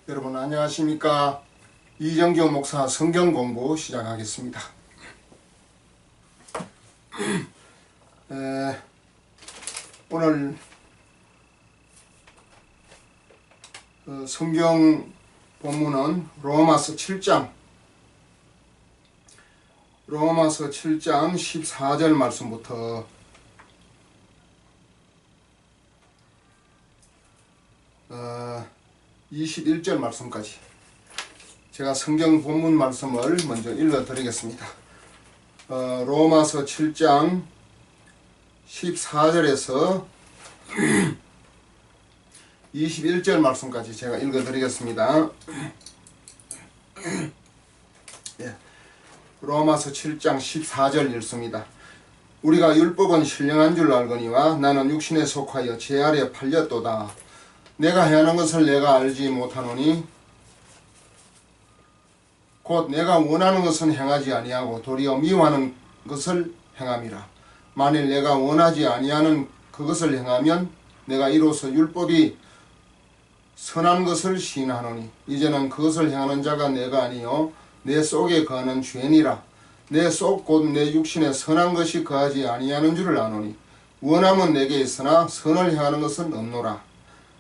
여러분 안녕하십니까? 이정규 목사 성경 공부 시작하겠습니다. 오늘 성경 본문은 로마서 7장 14절 말씀부터 21절 말씀까지 제가 성경 본문 말씀을 먼저 읽어 드리겠습니다. 로마서 7장 14절에서 21절 말씀까지 제가 읽어 드리겠습니다. 예. 로마서 7장 14절 읽습니다. 우리가 율법은 신령한 줄 알거니와 나는 육신에 속하여 죄 아래 팔렸도다. 내가 행하는 것을 내가 알지 못하노니 곧 내가 원하는 것은 행하지 아니하고 도리어 미워하는 것을 행함이라. 만일 내가 원하지 아니하는 그것을 행하면 내가 이로써 율법이 선한 것을 시인하노니 이제는 그것을 행하는 자가 내가 아니요 내 속에 거하는 죄니라. 내 속 곧 내 육신에 선한 것이 거하지 아니하는 줄을 아노니 원함은 내게 있으나 선을 행하는 것은 없노라.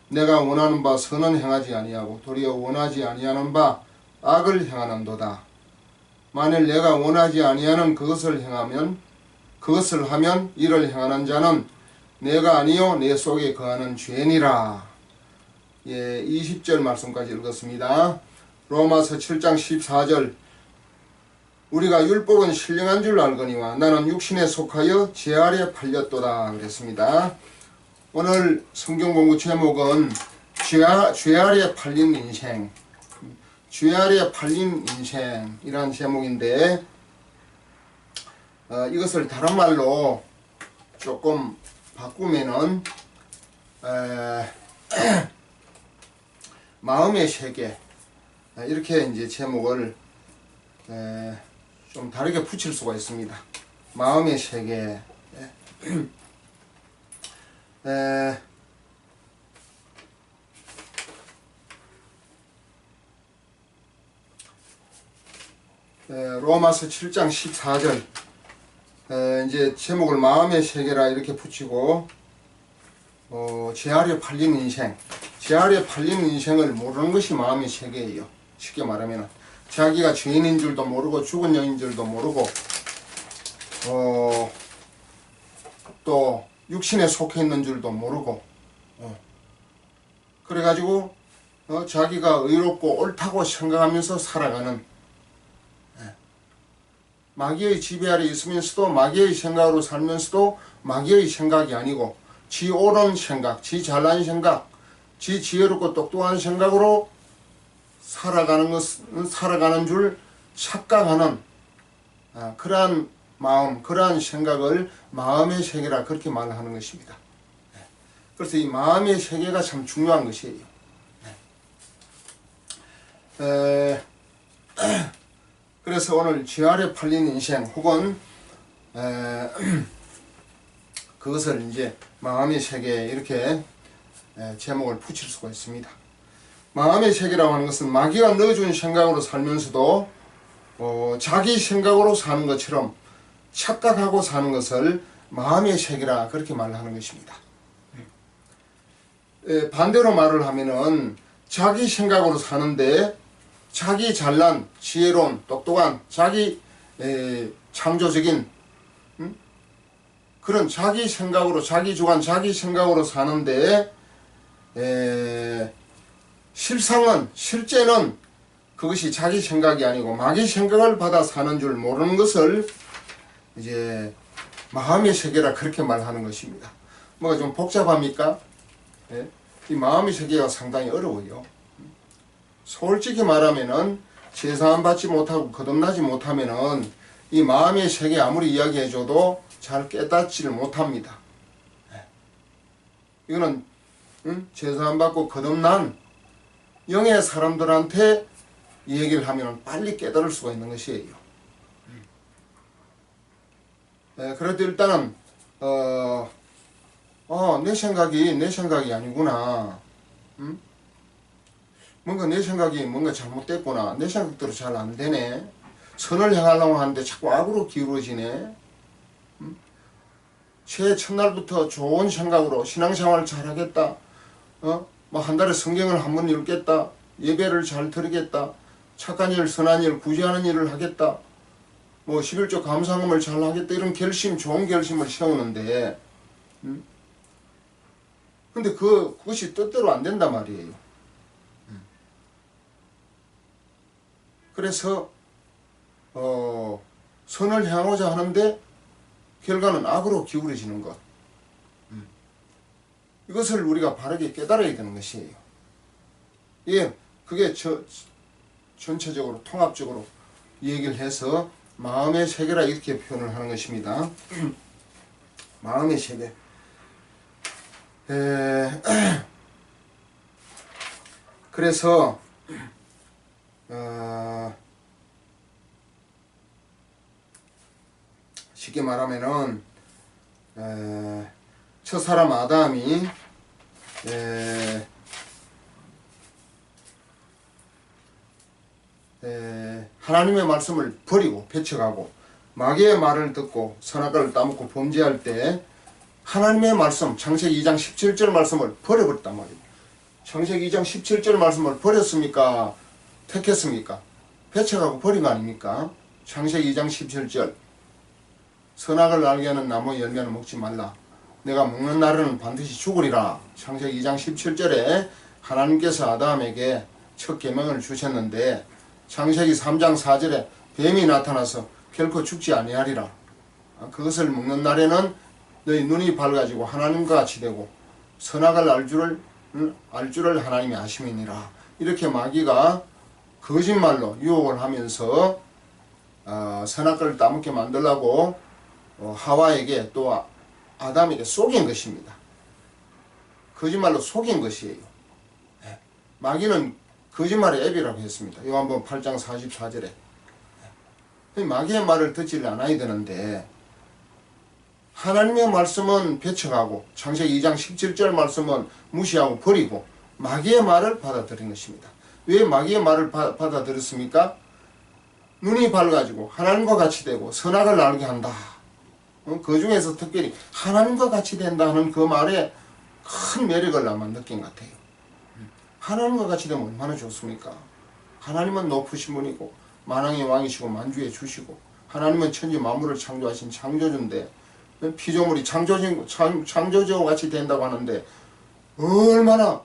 내가 원하는 바 선은 행하지 아니하고 도리어 원하지 아니하는 바 악을 행하는도다. 만일 내가 원하지 아니하는 그것을 하면 이를 행하는 자는 내가 아니요 내 속에 거하는 죄니라. 예, 20절 말씀까지 읽었습니다. 로마서 7장 14절 우리가 율법은 신령한 줄 알거니와 나는 육신에 속하여 죄 아래 팔렸도다 그랬습니다. 오늘 성경 공부 제목은 죄 아래 팔린 인생, 죄 아래 팔린 인생이라는 제목인데 이것을 다른 말로 조금 바꾸면은 마음의 세계 이렇게 이제 제목을 좀 다르게 붙일 수가 있습니다. 마음의 세계. 로마서 7장 14절 이제 제목을 마음의 세계라 이렇게 붙이고 죄 아래 팔린 인생, 죄 아래 팔린 인생을 모르는 것이 마음의 세계예요. 쉽게 말하면 자기가 죄인인 줄도 모르고 죽은 영인 줄도 모르고 또 육신에 속해 있는 줄도 모르고 그래가지고 자기가 의롭고 옳다고 생각하면서 살아가는 마귀의 지배 아래 있으면서도 마귀의 생각으로 살면서도 마귀의 생각이 아니고 지 옳은 생각, 지 잘난 생각, 지 지혜롭고 똑똑한 생각으로 살아가는 줄 착각하는 그러한 마음, 그러한 생각을 마음의 세계라 그렇게 말하는 것입니다. 그래서 이 마음의 세계가 참 중요한 것이에요. 그래서 오늘 죄 아래 팔린 인생 혹은 그것을 이제 마음의 세계 이렇게 제목을 붙일 수가 있습니다. 마음의 세계라고 하는 것은 마귀가 넣어준 생각으로 살면서도 자기 생각으로 사는 것처럼 착각하고 사는 것을 마음의 세계라 그렇게 말하는 것입니다. 반대로 말을 하면은 자기 생각으로 사는데 자기 잘난, 지혜로운, 똑똑한, 자기 창조적인 그런 자기 생각으로, 자기 주관, 자기 생각으로 사는데 실제는 그것이 자기 생각이 아니고 마귀 생각을 받아 사는 줄 모르는 것을 이제 마음의 세계라 그렇게 말하는 것입니다. 뭐가 좀 복잡합니까? 이 마음의 세계가 상당히 어려워요. 솔직히 말하면은 제사함 받지 못하고 거듭나지 못하면은 이 마음의 세계 아무리 이야기해줘도 잘 깨닫지를 못합니다. 이거는 제사함 받고 거듭난 영의 사람들한테 이 얘기를 하면 빨리 깨달을 수가 있는 것이에요. 그래도 일단은 내 생각이 아니구나. 뭔가 내 생각이 뭔가 잘못됐구나. 내 생각대로 잘 안 되네. 선을 행하려고 하는데 자꾸 악으로 기울어지네. 새해 첫날부터 좋은 생각으로 신앙생활을 잘하겠다. 뭐 한 달에 성경을 한 번 읽겠다. 예배를 잘 드리겠다. 착한 일, 선한 일, 구제하는 일을 하겠다. 뭐 11조 감사금을 잘 하겠다. 이런 결심, 좋은 결심을 세우는데 근데 그것이 뜻대로 안 된단 말이에요. 그래서 선을 향하고자 하는데 결과는 악으로 기울어지는 것. 이것을 우리가 바르게 깨달아야 되는 것이에요. 예, 그게 전체적으로 통합적으로 얘기를 해서 마음의 세계라 이렇게 표현을 하는 것입니다. 마음의 세계. 그래서 쉽게 말하면은 첫사람 아담이 하나님의 말씀을 버리고 배척하고 마귀의 말을 듣고 선악과를 따먹고 범죄할 때 하나님의 말씀 창세기 2장 17절 말씀을 버려버렸단 말이에요. 창세기 2장 17절 말씀을 버렸습니까? 택했습니까? 배척하고 버린 거 아닙니까? 창세기 2장 17절 선악을 알게 하는 나무 열매는 먹지 말라. 내가 먹는 날에는 반드시 죽으리라. 창세기 2장 17절에 하나님께서 아담에게 첫 계명을 주셨는데 창세기 3장 4절에 뱀이 나타나서 결코 죽지 아니하리라. 그것을 먹는 날에는 너희 눈이 밝아지고 하나님과 같이 되고 선악을 알 줄을 하나님이 아심이니라. 이렇게 마귀가 거짓말로 유혹을 하면서 선악과를 따먹게 만들라고 하와에게 또 아담에게 속인 것입니다. 거짓말로 속인 것이에요. 마귀는 거짓말의 앱이라고 했습니다. 요한복음 8장 44절에 마귀의 말을 듣지를 않아야 되는데 하나님의 말씀은 배척하고 창세기 2장 17절 말씀은 무시하고 버리고 마귀의 말을 받아들인 것입니다. 왜 마귀의 말을 받아들였습니까? 눈이 밝아지고 하나님과 같이 되고 선악을 알게 한다. 그 중에서 특별히 하나님과 같이 된다는 그 말에 큰 매력을 아마 느낀 것 같아요. 하나님과 같이 되면 얼마나 좋습니까? 하나님은 높으신 분이고 만왕의 왕이시고 만주의 주시고 하나님은 천지 만물을 창조하신 창조주인데 피조물이 창조주와 같이 된다고 하는데 얼마나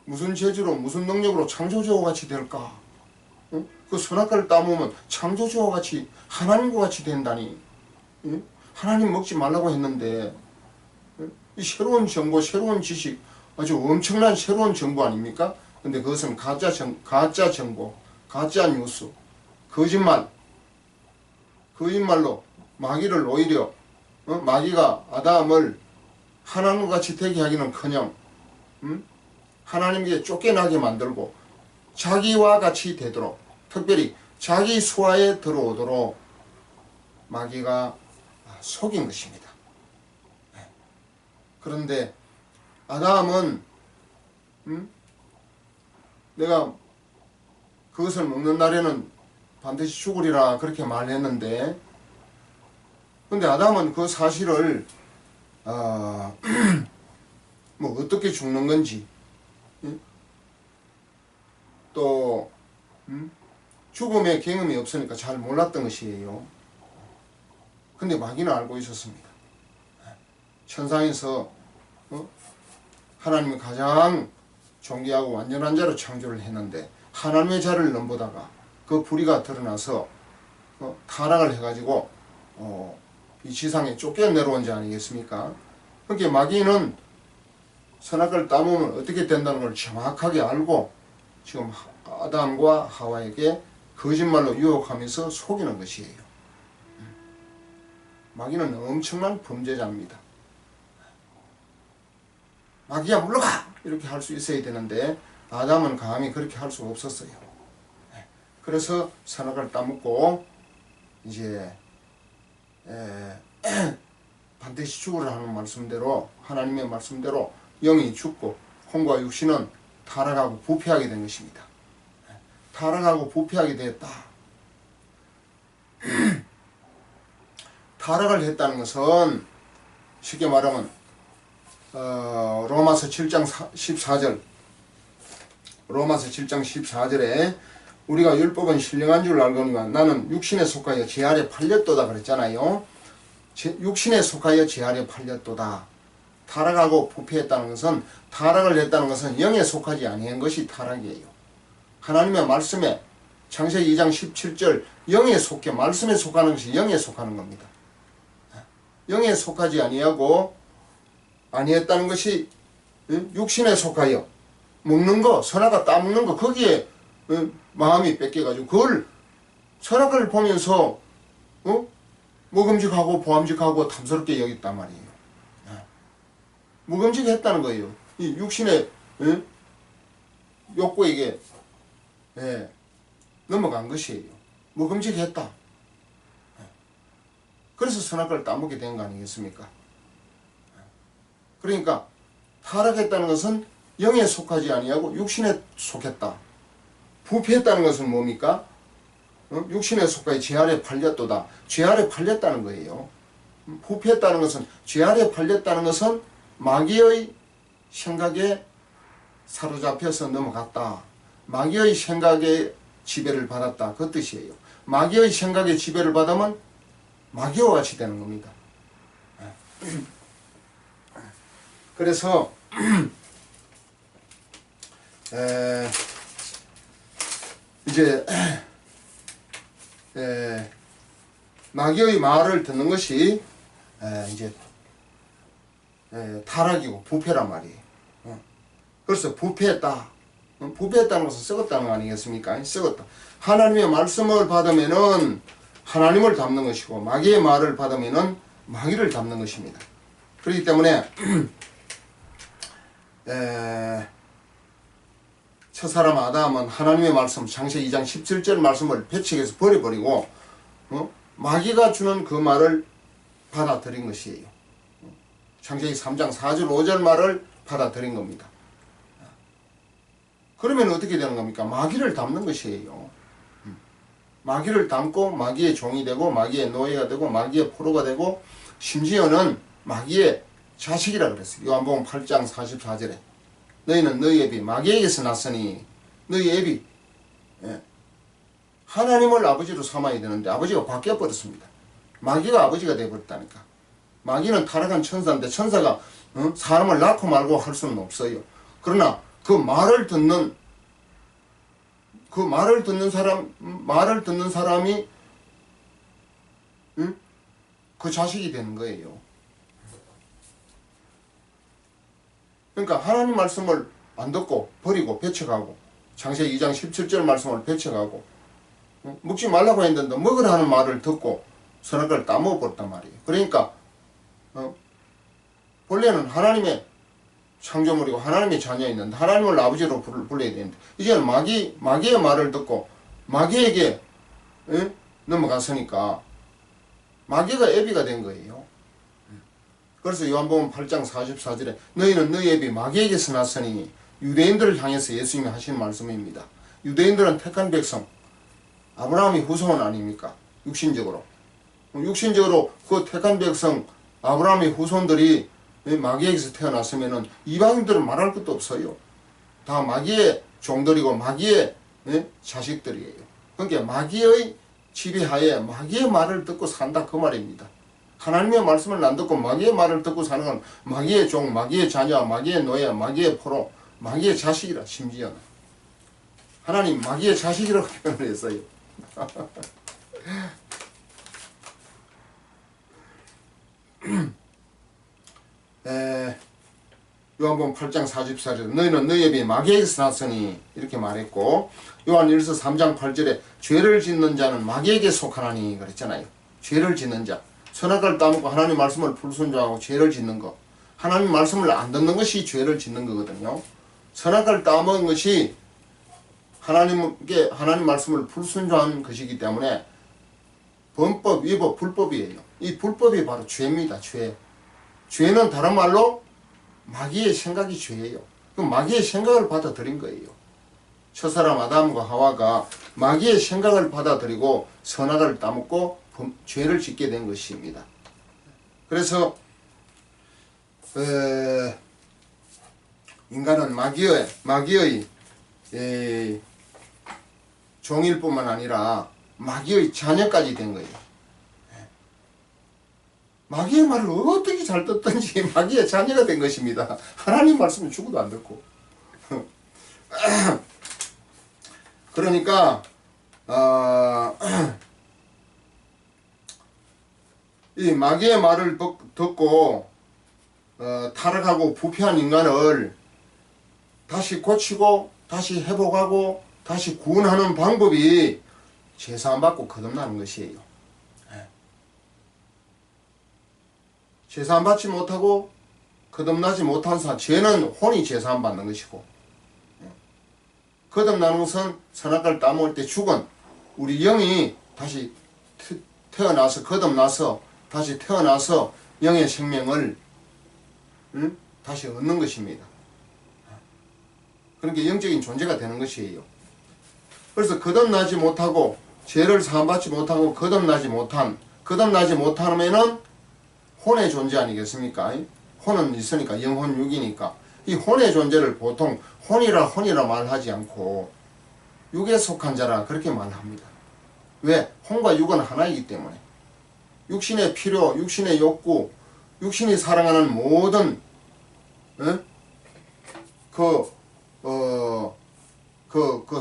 무슨 재주로 무슨 능력으로 창조주와 같이 될까? 그 선악과를 따먹으면 창조주와 같이 하나님과 같이 된다니. 하나님 먹지 말라고 했는데 이 새로운 정보 새로운 지식 아주 엄청난 새로운 정보 아닙니까? 근데 그것은 가짜 정보 가짜 뉴스 거짓말로 마귀를 오히려 마귀가 아담을 하나님과 같이 되게 하기는커녕 하나님께 쫓겨나게 만들고 자기와 같이 되도록 특별히 자기 수하에 들어오도록 마귀가 속인 것입니다. 그런데 아담은 내가 그것을 먹는 날에는 반드시 죽으리라 그렇게 말했는데 근데 아담은 그 사실을 뭐 어떻게 죽는 건지 또 죽음의 경험이 없으니까 잘 몰랐던 것이에요. 근데 마귀는 알고 있었습니다. 천상에서 하나님이 가장 존귀하고 완전한 자로 창조를 했는데 하나님의 자를 넘보다가 그 불의가 드러나서 타락을 해가지고 이 지상에 쫓겨내려온 자 아니겠습니까? 그러니까 마귀는 선악과를 따먹으면 어떻게 된다는 걸 정확하게 알고 지금 아담과 하와에게 거짓말로 유혹하면서 속이는 것이에요. 마귀는 엄청난 범죄자입니다. 마귀야 물러가! 이렇게 할 수 있어야 되는데 아담은 감히 그렇게 할 수가 없었어요. 그래서 선악과를 따먹고 이제 반드시 죽으라 하는 말씀대로 하나님의 말씀대로 영이 죽고 혼과 육신은 타락하고 부패하게 된 것입니다. 타락하고 부패하게 되었다. 타락을 했다는 것은 쉽게 말하면 로마서 7장 14절 로마서 7장 14절에 우리가 율법은 신령한 줄 알거니와 나는 육신에 속하여 제 아래 팔렸도다 그랬잖아요. 육신에 속하여 제 아래 팔렸도다. 타락하고 부패했다는 것은, 타락을 했다는 것은 영에 속하지 아니한 것이 타락이에요. 하나님의 말씀에 창세기 2장 17절 영에 속해, 말씀에 속하는 것이 영에 속하는 겁니다. 영에 속하지 아니했다는 것이 육신에 속하여 먹는 거, 선악과 따먹는 거, 거기에 마음이 뺏겨가지고 그걸 선악을 보면서 먹음직하고 보암직하고 탐스럽게 여겼단 말이에요. 먹음직했다는 거예요. 이 육신의 욕구에게 넘어간 것이에요. 먹음직했다. 그래서 선악과를 따먹게 된 거 아니겠습니까? 그러니까 타락했다는 것은 영에 속하지 아니하고 육신에 속했다. 부패했다는 것은 뭡니까? 육신에 속하여 죄 아래 팔렸도다. 죄 아래 팔렸다는 거예요. 부패했다는 것은, 죄 아래 팔렸다는 것은 마귀의 생각에 사로잡혀서 넘어갔다. 마귀의 생각에 지배를 받았다. 그 뜻이에요. 마귀의 생각에 지배를 받으면 마귀와 같이 되는 겁니다. 그래서 이제 마귀의 말을 듣는 것이 이제 타락이고 부패란 말이에요. 그래서 부패했다. 부패했다는 것은 썩었다는 거 아니겠습니까? 썩었다. 하나님의 말씀을 받으면은 하나님을 닮는 것이고, 마귀의 말을 받으면은 마귀를 닮는 것입니다. 그렇기 때문에 첫사람 아담은 하나님의 말씀, 창세기 2장 17절 말씀을 배척해서 버려버리고 마귀가 주는 그 말을 받아들인 것이에요. 창세기 3장 4절 5절 말을 받아들인 겁니다. 그러면 어떻게 되는 겁니까? 마귀를 닮는 것이에요. 마귀를 닮고 마귀의 종이 되고 마귀의 노예가 되고 마귀의 포로가 되고, 심지어는 마귀의 자식이라 그랬어요. 요한복음 8장 44절에 너희는 너희 애비 마귀에게서 났으니, 너희 애비 하나님을 아버지로 삼아야 되는데 아버지가 바뀌어버렸습니다. 마귀가 아버지가 되어버렸다니까. 마귀는 타락한 천사인데 천사가 사람을 낳고 말고 할 수는 없어요. 그러나 그 말을 듣는 사람이 그 자식이 되는 거예요. 그러니까 하나님 말씀을 안 듣고 버리고 배척하고, 창세기 2장 17절 말씀을 배척하고, 먹지 말라고 했는데 먹으라는 말을 듣고 선악과를 따먹어버렸단 말이에요. 그러니까 본래는 하나님의 창조물이고 하나님의 자녀였는데 하나님을 아버지로 불러야 되는데, 이제는 마귀의 말을 듣고 마귀에게 넘어갔으니까 마귀가 애비가 된 거예요. 그래서 요한복음 8장 44절에 너희는 너희 애비 마귀에게서 났으니, 유대인들을 향해서 예수님이 하신 말씀입니다. 유대인들은 택한 백성, 아브라함이 후손 아닙니까? 육신적으로 그 택한 백성 아브라함의 후손들이 마귀에게서 태어났으면은 이방인들은 말할 것도 없어요. 다 마귀의 종들이고 마귀의 자식들이에요. 그러니까 마귀의 지배하에 마귀의 말을 듣고 산다, 그 말입니다. 하나님의 말씀을 안 듣고 마귀의 말을 듣고 사는 건 마귀의 종, 마귀의 자녀, 마귀의 노예, 마귀의 포로, 마귀의 자식이라. 심지어는 하나님 마귀의 자식이라고 표현을 했어요. 요한복음 8장 44절 너희는 너희 애비 마귀에게서 났으니 이렇게 말했고, 요한일서 3장 8절에 죄를 짓는 자는 마귀에게 속하나니 그랬잖아요. 죄를 짓는 자, 선악과를 따먹고 하나님 말씀을 불순종하고 죄를 짓는 것, 하나님 말씀을 안 듣는 것이 죄를 짓는 거거든요. 선악과를 따먹은 것이 하나님 말씀을 불순종한 것이기 때문에 범법, 위법, 불법이에요. 이 불법이 바로 죄입니다. 죄는 다른 말로 마귀의 생각이 죄예요. 그 마귀의 생각을 받아들인 거예요. 첫사람 아담과 하와가 마귀의 생각을 받아들이고 선악을 따먹고 죄를 짓게 된 것입니다. 그래서 인간은 마귀의 종일 뿐만 아니라 마귀의 자녀까지 된 거예요. 마귀의 말을 어떻게 잘 듣든지 마귀의 자녀가 된 것입니다. 하나님 말씀은 죽어도 안 듣고. 그러니까 이 마귀의 말을 듣고 타락하고 부패한 인간을 다시 고치고 다시 회복하고 다시 구원하는 방법이 제사 안 받고 거듭나는 것이에요. 제사 안 받지 못하고 거듭나지 못한 죄는 혼이 제사 안 받는 것이고, 거듭나는 것은 선악과를 따먹을 때 죽은 우리 영이 다시 태어나서 거듭나서 다시 태어나서 영의 생명을 다시 얻는 것입니다. 그러니까 영적인 존재가 되는 것이에요. 그래서 거듭나지 못하고 죄를 사함받지 못하고 거듭나지 못하면은 혼의 존재 아니겠습니까? 혼은 있으니까 영혼 육이니까 이 혼의 존재를 보통 혼이라 말하지 않고 육에 속한 자라 그렇게 말합니다. 왜? 혼과 육은 하나이기 때문에 육신의 필요, 육신의 욕구, 육신이 사랑하는 모든 그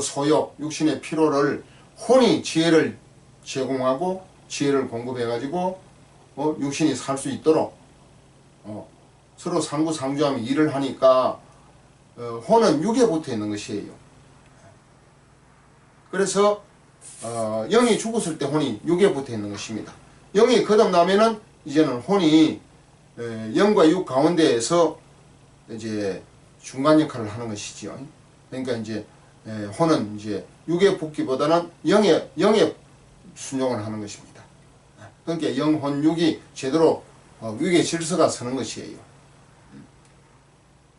소욕, 육신의 필요를 혼이 지혜를 제공하고 지혜를 공급해가지고 육신이 살 수 있도록 서로 상부상조하며 일을 하니까 혼은 육에 붙어 있는 것이에요. 그래서 영이 죽었을 때 혼이 육에 붙어 있는 것입니다. 영이 거듭나면은 이제는 혼이 영과 육 가운데에서 이제 중간 역할을 하는 것이지요. 그러니까 이제 혼은 이제 육에 붙기보다는 영에 순종을 하는 것입니다. 그러니까 영혼 육이 제대로 육의 질서가 서는 것이에요.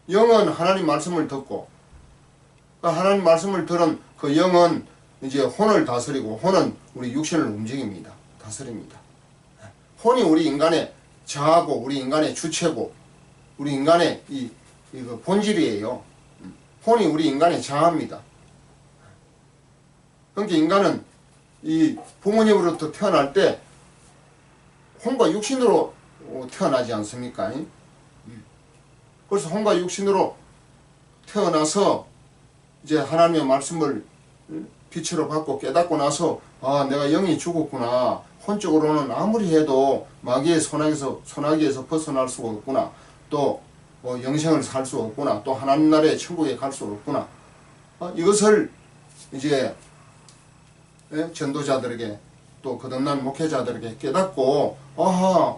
영은 하나님 말씀을 듣고 하나님 말씀을 들은 그 영은 이제 혼을 다스리고 혼은 우리 육신을 움직입니다. 다스립니다. 혼이 우리 인간의 자아고 우리 인간의 주체고 우리 인간의 이거 본질이에요. 혼이 우리 인간의 자아입니다. 그러니까 인간은 이 부모님으로부터 태어날 때 혼과 육신으로 태어나지 않습니까? 그래서 혼과 육신으로 태어나서 이제 하나님의 말씀을 빛으로 받고 깨닫고 나서 아 내가 영이 죽었구나. 혼적으로는 아무리 해도 마귀의 소나기에서 벗어날 수가 없구나. 또 영생을 살 수 없구나. 또 하나님 나라의 천국에 갈 수 없구나. 이것을 이제 전도자들에게 또 거듭난 목회자들에게 깨닫고 아하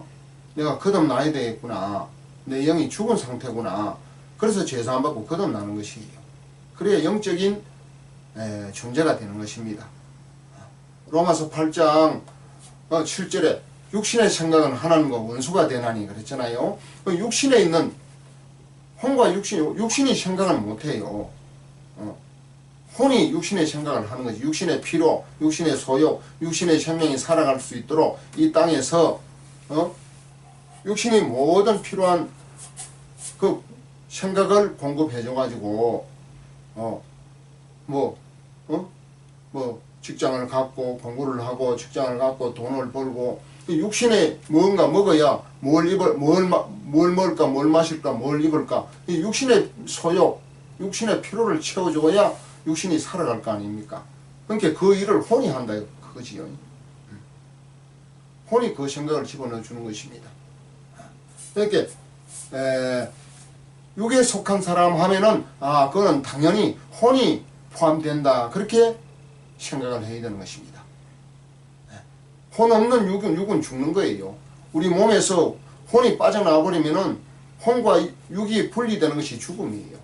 내가 거듭나야 되겠구나. 내 영이 죽은 상태구나. 그래서 제사 안 받고 거듭나는 것이에요. 그래야 영적인 존재가 되는 것입니다. 로마서 8장 7절에 육신의 생각은 하나님과 원수가 되나니 그랬잖아요. 육신에 있는 혼과 육신이 생각을 못해요. 혼이 육신의 생각을 하는 거지. 육신의 필요, 육신의 소욕, 육신의 생명이 살아갈 수 있도록 이 땅에서 육신이 모든 필요한 그 생각을 공급해줘가지고 직장을 갖고 공부를 하고 직장을 갖고 돈을 벌고 육신에 뭔가 먹어야 뭘 먹을까 뭘 마실까 뭘 입을까 이 육신의 소욕 육신의 필요를 채워줘야 육신이 살아갈 거 아닙니까? 그러니까 그 일을 혼이 한다 그거지요. 혼이 그 생각을 집어넣어 주는 것입니다. 그러니까 육에 속한 사람 하면은 그거는 당연히 혼이 포함된다 그렇게 생각을 해야 되는 것입니다. 혼 없는 육은 죽는 거예요. 우리 몸에서 혼이 빠져나와 버리면은 혼과 육이 분리되는 것이 죽음이에요.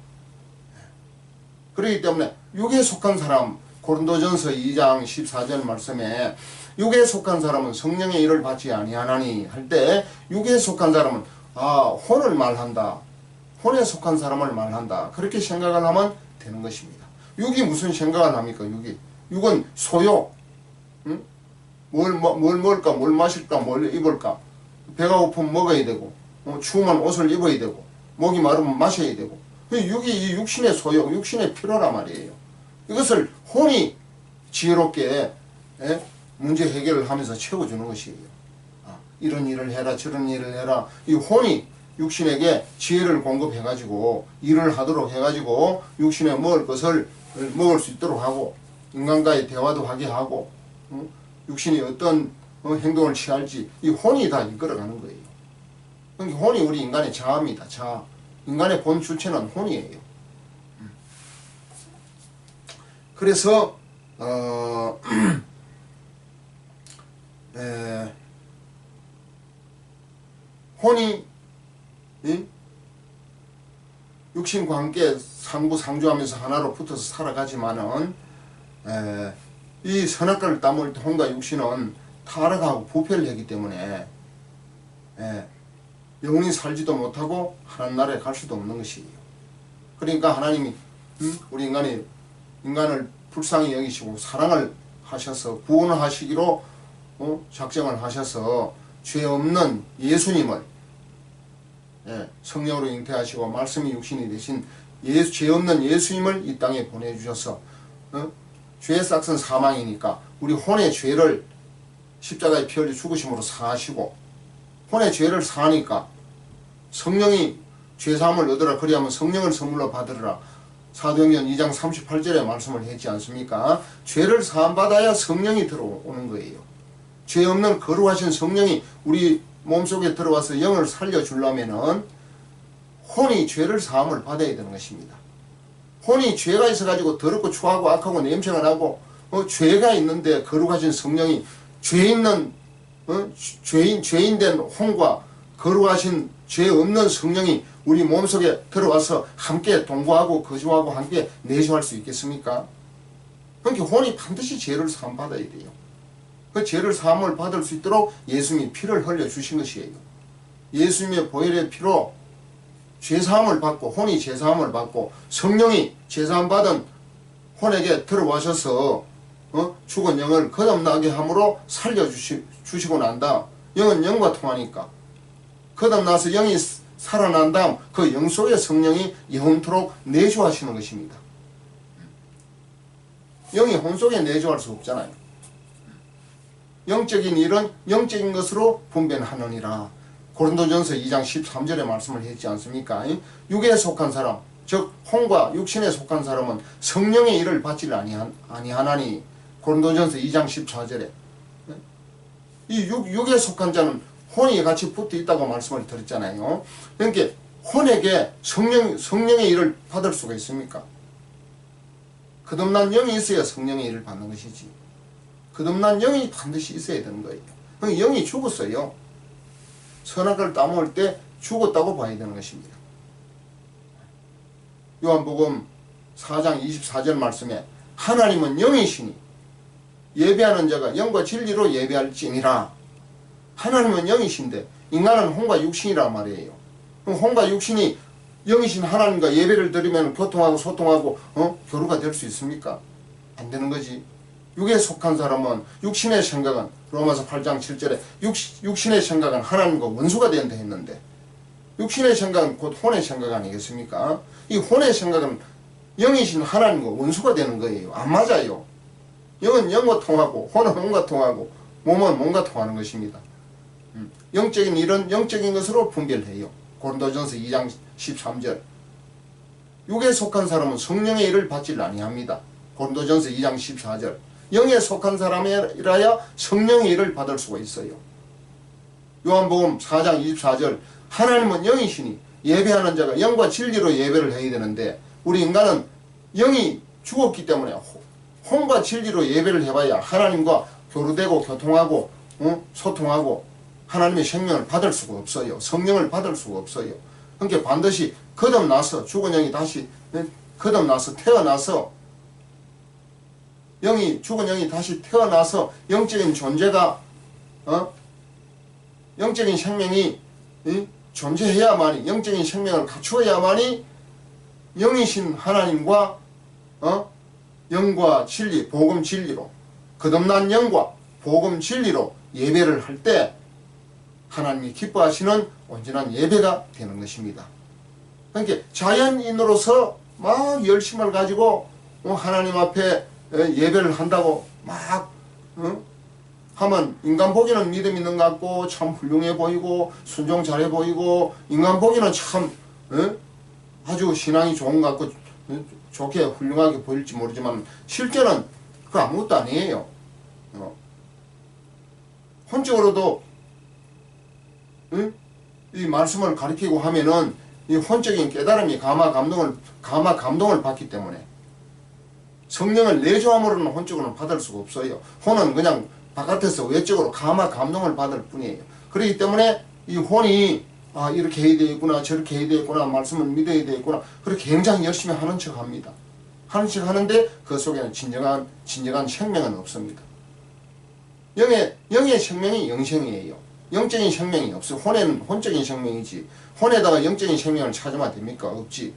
그렇기 때문에 육에 속한 사람 고린도전서 2장 14절 말씀에 육에 속한 사람은 성령의 일을 받지 아니하나니 할 때 육에 속한 사람은 혼을 말한다. 혼에 속한 사람을 말한다. 그렇게 생각을 하면 되는 것입니다. 육이 무슨 생각을 합니까? 육은 소요. 응? 뭘 먹을까, 뭘 마실까, 뭘 입을까. 배가 고프면 먹어야 되고, 추우면 옷을 입어야 되고, 목이 마르면 마셔야 되고. 육이 이 육신의 소요, 육신의 필요란 말이에요. 이것을 혼이 지혜롭게 문제 해결을 하면서 채워주는 것이에요. 이런 일을 해라, 저런 일을 해라. 이 혼이 육신에게 지혜를 공급해가지고 일을 하도록 해가지고 육신에 먹을 것을 먹을 수 있도록 하고 인간과의 대화도 하게 하고 육신이 어떤 행동을 취할지 이 혼이 다 이끌어가는 거예요. 그러니까 혼이 우리 인간의 자아입니다. 자아. 인간의 본 주체는 혼이에요. 그래서 혼이 육신과 함께 상부상조하면서 하나로 붙어서 살아가지만은 이 선악과를 따먹을 때 혼과 육신은 타락하고 부패를 했기 때문에 영원히 살지도 못하고 하나님 나라에 갈 수도 없는 것이에요. 그러니까 하나님이 우리 인간을 불쌍히 여기시고 사랑을 하셔서 구원을 하시기로 작정을 하셔서 죄 없는 예수님을 성령으로 잉태하시고 말씀이 육신이 되신 죄 없는 예수님을 이 땅에 보내주셔서 죄의 싹은 사망이니까 우리 혼의 죄를 십자가에 피 흘려 죽으심으로 사하시고 혼의 죄를 사하니까 성령이 죄사함을 얻으라. 그리하면 성령을 선물로 받으라. 사도행전 2장 38절에 말씀을 했지 않습니까? 죄를 사함받아야 성령이 들어오는 거예요. 죄 없는 거룩하신 성령이 우리 몸속에 들어와서 영을 살려주려면은 혼이 죄를 사함을 받아야 되는 것입니다. 혼이 죄가 있어가지고 더럽고 추하고 악하고 냄새가 나고 죄가 있는데 거룩하신 성령이 죄인된 혼과 거룩하신 죄 없는 성령이 우리 몸속에 들어와서 함께 동거하고 거주하고 함께 내주할 수 있겠습니까? 그러니까 혼이 반드시 죄를 사함 받아야 돼요. 그 죄를 사함을 받을 수 있도록 예수님이 피를 흘려주신 것이에요. 예수님의 보혈의 피로 죄사함을 받고 혼이 죄사함을 받고 성령이 죄사함 받은 혼에게 들어와셔서 죽은 영을 거듭나게 함으로 살려주시고 난 다음 영은 영과 통하니까 거듭나서 영이 살아난 다음 그 영 속에 성령이 영원토록 내주하시는 것입니다. 영이 혼 속에 내주할 수 없잖아요. 영적인 일은 영적인 것으로 분별하느니라. 고린도전서 2장 13절에 말씀을 했지 않습니까? 육에 속한 사람, 즉 혼과 육신에 속한 사람은 성령의 일을 받지 아니하나니. 고린도전서 2장 14절에 이 육에 속한 자는 혼이 같이 붙어 있다고 말씀을 드렸잖아요. 그러니까 혼에게 성령의 일을 받을 수가 있습니까? 거듭난 영이 있어야 성령의 일을 받는 것이지. 거듭난 영이 반드시 있어야 되는 거예요. 그러니까 영이 죽었어요. 선악을 따먹을 때 죽었다고 봐야 되는 것입니다. 요한복음 4장 24절 말씀에 하나님은 영이시니 예배하는 자가 영과 진리로 예배할지니라. 하나님은 영이신데 인간은 혼과 육신이란 말이에요. 그럼 혼과 육신이 영이신 하나님과 예배를 드리면 교통하고 소통하고 교류가 될 수 있습니까? 안 되는 거지. 육에 속한 사람은 육신의 생각은 로마서 8장 7절에 육신의 생각은 하나님과 원수가 된다 했는데 육신의 생각은 곧 혼의 생각 아니겠습니까? 이 혼의 생각은 영이신 하나님과 원수가 되는 거예요. 안 맞아요. 영은 영과 통하고 혼은 혼과 통하고 몸은 몸과 통하는 것입니다. 영적인 일은 영적인 것으로 분별해요. 고린도전서 2장 13절 육에 속한 사람은 성령의 일을 받지 아니합니다. 고린도전서 2장 14절 영에 속한 사람이라야 성령의 일을 받을 수가 있어요. 요한복음 4장 24절 하나님은 영이시니 예배하는 자가 영과 진리로 예배를 해야 되는데 우리 인간은 영이 죽었기 때문에 혼과 진리로 예배를 해봐야 하나님과 교류되고 교통하고 소통하고 하나님의 생명을 받을 수가 없어요. 성령을 받을 수가 없어요. 그러니까 반드시 거듭나서 죽은 영이 다시 거듭나서 태어나서 죽은 영이 다시 태어나서 영적인 존재가 영적인 생명이 존재해야만이 영적인 생명을 갖추어야만이 영이신 하나님과 영과 진리, 복음 진리로 거듭난 영과 복음 진리로 예배를 할 때 하나님이 기뻐하시는 온전한 예배가 되는 것입니다. 그러니까 자연인으로서 막 열심을 가지고 하나님 앞에 예배를 한다고 막 하면 인간 보기는 믿음 있는 것 같고 참 훌륭해 보이고 순종 잘해 보이고 인간 보기는 참 아주 신앙이 좋은 것 같고 좋게 훌륭하게 보일지 모르지만 실제는 그거 아무것도 아니에요. 혼적으로도 이 말씀을 가리키고 하면은 이 혼적인 깨달음이 감화 감동을 받기 때문에 성령을 내조함으로는 혼적으로는 받을 수가 없어요. 혼은 그냥 바깥에서 외적으로 감화 감동을 받을 뿐이에요. 그렇기 때문에 이 혼이 이렇게 해야 되겠구나 저렇게 해야 되겠구나 말씀을 믿어야 되겠구나 그렇게 굉장히 열심히 하는 척 합니다. 하는 척 하는데 그 속에는 진정한 생명은 없습니다. 영의 생명이 영생이에요. 영적인 생명이 없어요. 혼에는 혼적인 생명이지 혼에다가 영적인 생명을 찾으면 됩니까? 없지.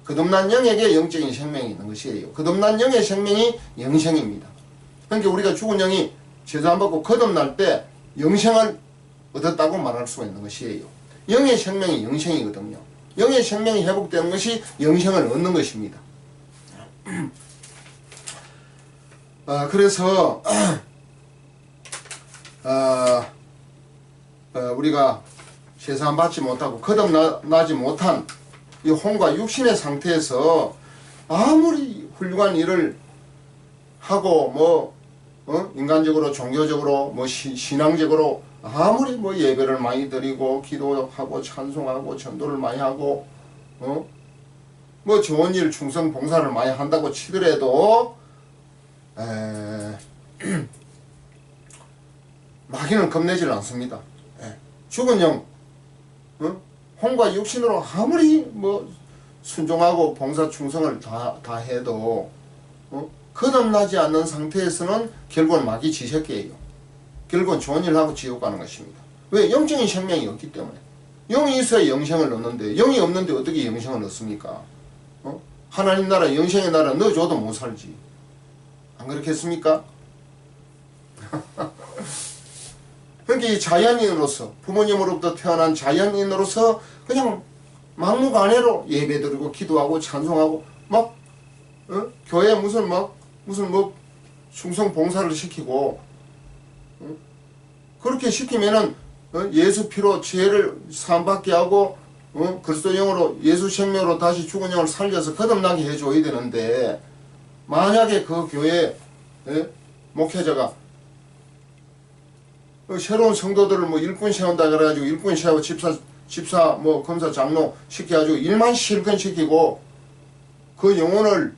거듭난 영에게 영적인 생명이 있는 것이에요. 거듭난 영의 생명이 영생입니다. 그러니까 우리가 죽은 영이 제사 안 받고 거듭날 때 영생을 얻었다고 말할 수가 있는 것이에요. 영의 생명이 영생이거든요. 영의 생명이 회복되는 것이 영생을 얻는 것입니다. 그래서 우리가 제사 받지 못하고 거듭나지 못한 이 혼과 육신의 상태에서 아무리 훌륭한 일을 하고 인간적으로 종교적으로 신앙적으로 아무리 예배를 많이 드리고 기도하고 찬송하고 전도를 많이 하고 좋은 일 충성 봉사를 많이 한다고 치더라도 마귀는 겁내질 않습니다. 죽은 영 혼과 육신으로 아무리 순종하고 봉사 충성을 다 해도 거듭나지 않는 상태에서는 결국은 마귀 지새끼예요. 결국은 좋은 일 하고 지옥 가는 것입니다. 왜? 영적인 생명이 없기 때문에. 영이 있어야 영생을 얻는데 영이 없는데 어떻게 영생을 얻습니까? 하나님 나라 영생의 나라 넣어줘도 못 살지. 안 그렇겠습니까? 그러니까 이 자연인으로서 부모님으로부터 태어난 자연인으로서 그냥 막무가내로 예배드리고 기도하고 찬송하고 교회에 무슨 충성 봉사를 시키고 그렇게 시키면은 예수 피로 죄를 사함받게 하고 그리스도 영으로 예수 생명으로 다시 죽은 영을 살려서 거듭나게 해줘야 되는데 만약에 그 교회 목회자가 새로운 성도들을 일꾼 세운다 그래가지고 일꾼 세우고 집사 검사 장로 시켜가지고 일만 실컷 시키고 그 영혼을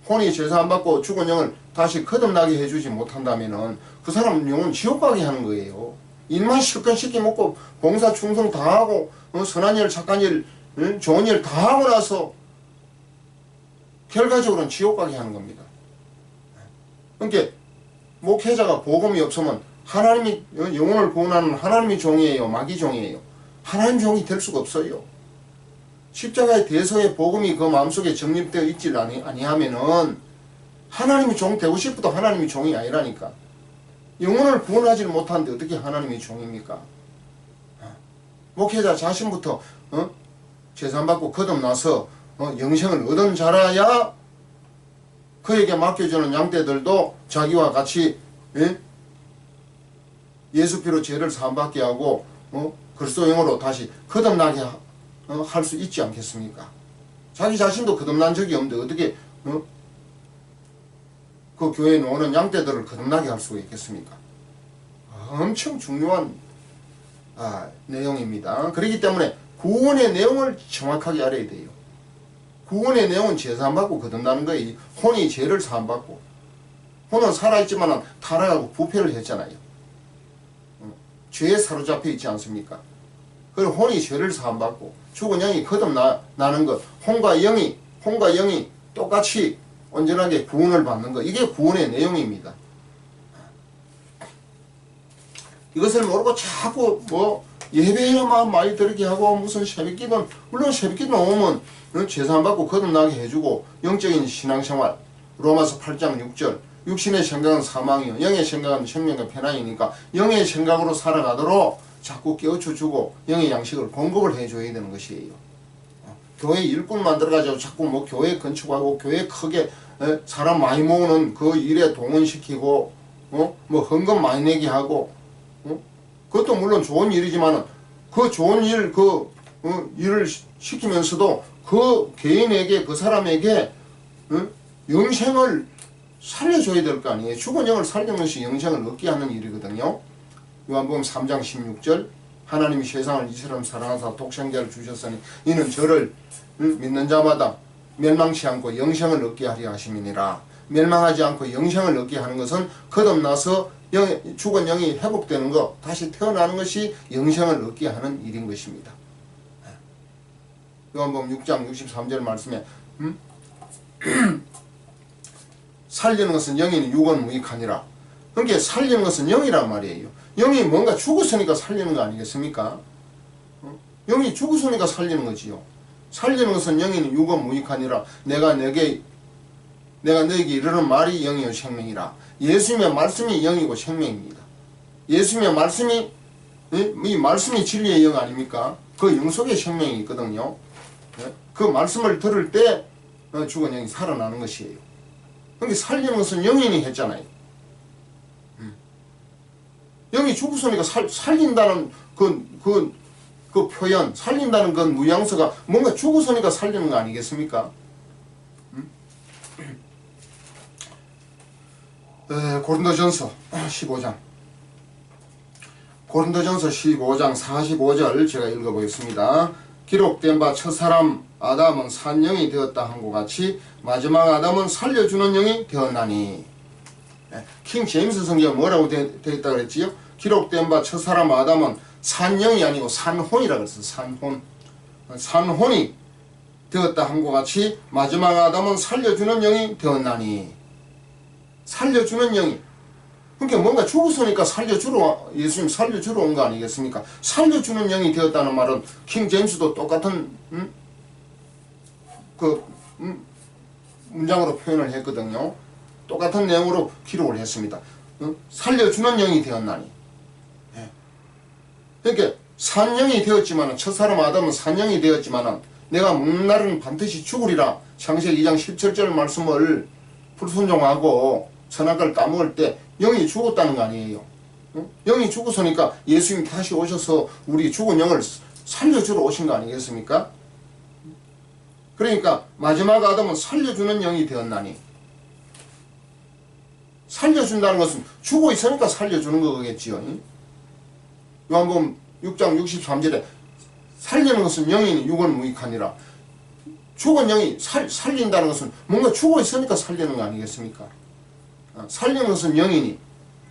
혼이 제사 안 받고 죽은 영을 다시 거듭나게 해주지 못한다면은 그 사람 영혼 지옥 가게 하는 거예요. 일만 실컷 시켜먹고 봉사 충성 다 하고 선한 일 착한 일 좋은 일 다 하고 나서 결과적으로는 지옥 가게 하는 겁니다. 그러니까 목회자가 복음이 없으면 하나님이 영혼을 구원하는 하나님의 종이에요? 마귀 종이에요? 하나님 종이 될 수가 없어요. 십자가의 대서의 복음이 그 마음속에 정립되어 있지 아니하면은 하나님의 종 되고 싶어도 하나님의 종이 아니라니까. 영혼을 구원하지 못하는데 어떻게 하나님의 종입니까? 목회자 자신부터 제사받고 거듭나서 영생을 얻은 자라야 그에게 맡겨주는 양떼들도 자기와 같이 예수 피로 죄를 사함받게 하고 그리스도 영으로 다시 거듭나게 할 수 있지 않겠습니까? 자기 자신도 거듭난 적이 없는데 어떻게 그 교회에 오는 양떼들을 거듭나게 할 수가 있겠습니까? 엄청 중요한 내용입니다. 그렇기 때문에 구원의 내용을 정확하게 알아야 돼요. 구원의 내용은 죄 사함받고 거듭나는 거예요. 혼이 죄를 사함받고 혼은 살아있지만 타락하고 부패를 했잖아요. 죄에 사로잡혀 있지 않습니까? 그리고 혼이 죄를 사함받고 죽은 영이 거듭나는 것, 혼과 영이 똑같이 온전하게 구원을 받는 것, 이게 구원의 내용입니다. 이것을 모르고 자꾸 예배에만 많이 드리게 하고 무슨 새벽기도 물론 새벽기도 오면 제사받고 거듭나게 해주고 영적인 신앙생활 로마서 8장 6절 육신의 생각은 사망이요 영의 생각은 생명과 편안이니까 영의 생각으로 살아가도록 자꾸 깨우쳐주고 영의 양식을 공급을 해줘야 되는 것이에요. 교회 일꾼 만들어가지고 자꾸 뭐 교회 건축하고 교회 크게 사람 많이 모으는 그 일에 동원시키고 뭐 헌금 많이 내게 하고 그것도 물론 좋은 일이지만은 그 좋은 일 일을 시키면서도 그 개인에게 그 사람에게 영생을 살려줘야 될 거 아니에요. 죽은 영을 살리는 것이 영생을 얻게 하는 일이거든요. 요한복음 3장 16절 하나님이 세상을 이처럼 사랑하사 독생자를 주셨으니 이는 저를 믿는 자마다 멸망치 않고 영생을 얻게 하려 하심이니라. 멸망하지 않고 영생을 얻게 하는 것은 거듭나서 죽은 영이 회복되는 것, 다시 태어나는 것이 영생을 얻게 하는 일인 것입니다. 요한복음 6장 63절 말씀에 살리는 것은 영이니 육은 무익하니라. 그러니까 살리는 것은 영이란 말이에요. 영이 뭔가 죽었으니까 살리는 거 아니겠습니까? 영이 죽었으니까 살리는 거지요. 살리는 것은 영이니 육은 무익하니라. 내가 너에게 이르는 말이 영이요 생명이라. 예수님의 말씀이 영이고 생명입니다. 예수님의 말씀이 이 말씀이 진리의 영 아닙니까? 그 영 속에 생명이 있거든요. 그 말씀을 들을 때 죽은 영이 살아나는 것이에요. 그러니까 살리는 것은 영인이 했잖아요. 영이 죽었으니까 살린다는 그 표현, 살린다는 그 뉘앙스가 뭔가 죽었으니까 살리는 거 아니겠습니까? 고린도전서 15장 고린도전서 15장 45절 제가 읽어보겠습니다. 기록된 바 첫사람 아담은 산영이 되었다 한 것 같이 마지막 아담은 살려주는 영이 되었나니. 킹 제임스 성경에 뭐라고 되어 있다 그랬지요? 기록된 바 첫사람 아담은 산영이 아니고 산혼이라 그랬어요. 산혼이 되었다 한 것 같이 마지막 아담은 살려주는 영이 되었나니. 살려주는 영이, 그러니까 뭔가 죽었으니까 예수님 살려주러 온 거 아니겠습니까? 살려주는 영이 되었다는 말은 킹 제임스도 똑같은 문장으로 표현을 했거든요. 똑같은 내용으로 기록을 했습니다. 살려주는 영이 되었나니. 그러니까 산영이 되었지만은 첫사람 아담은 산영이 되었지만은 내가 먹는 날은 반드시 죽으리라. 창세기 2장 17절 말씀을 불순종하고 선악과를 까먹을 때 영이 죽었다는 거 아니에요. 영이 죽었으니까 예수님이 다시 오셔서 우리 죽은 영을 살려주러 오신 거 아니겠습니까? 그러니까 마지막 아담은 살려주는 영이 되었나니. 살려준다는 것은 죽어 있으니까 살려주는 거겠지요. 요한복음 6장 63절에 살리는 것은 영이니 육은 무익하니라. 죽은 영이 살린다는 것은 뭔가 죽어 있으니까 살리는 거 아니겠습니까? 살리는 것은 영이니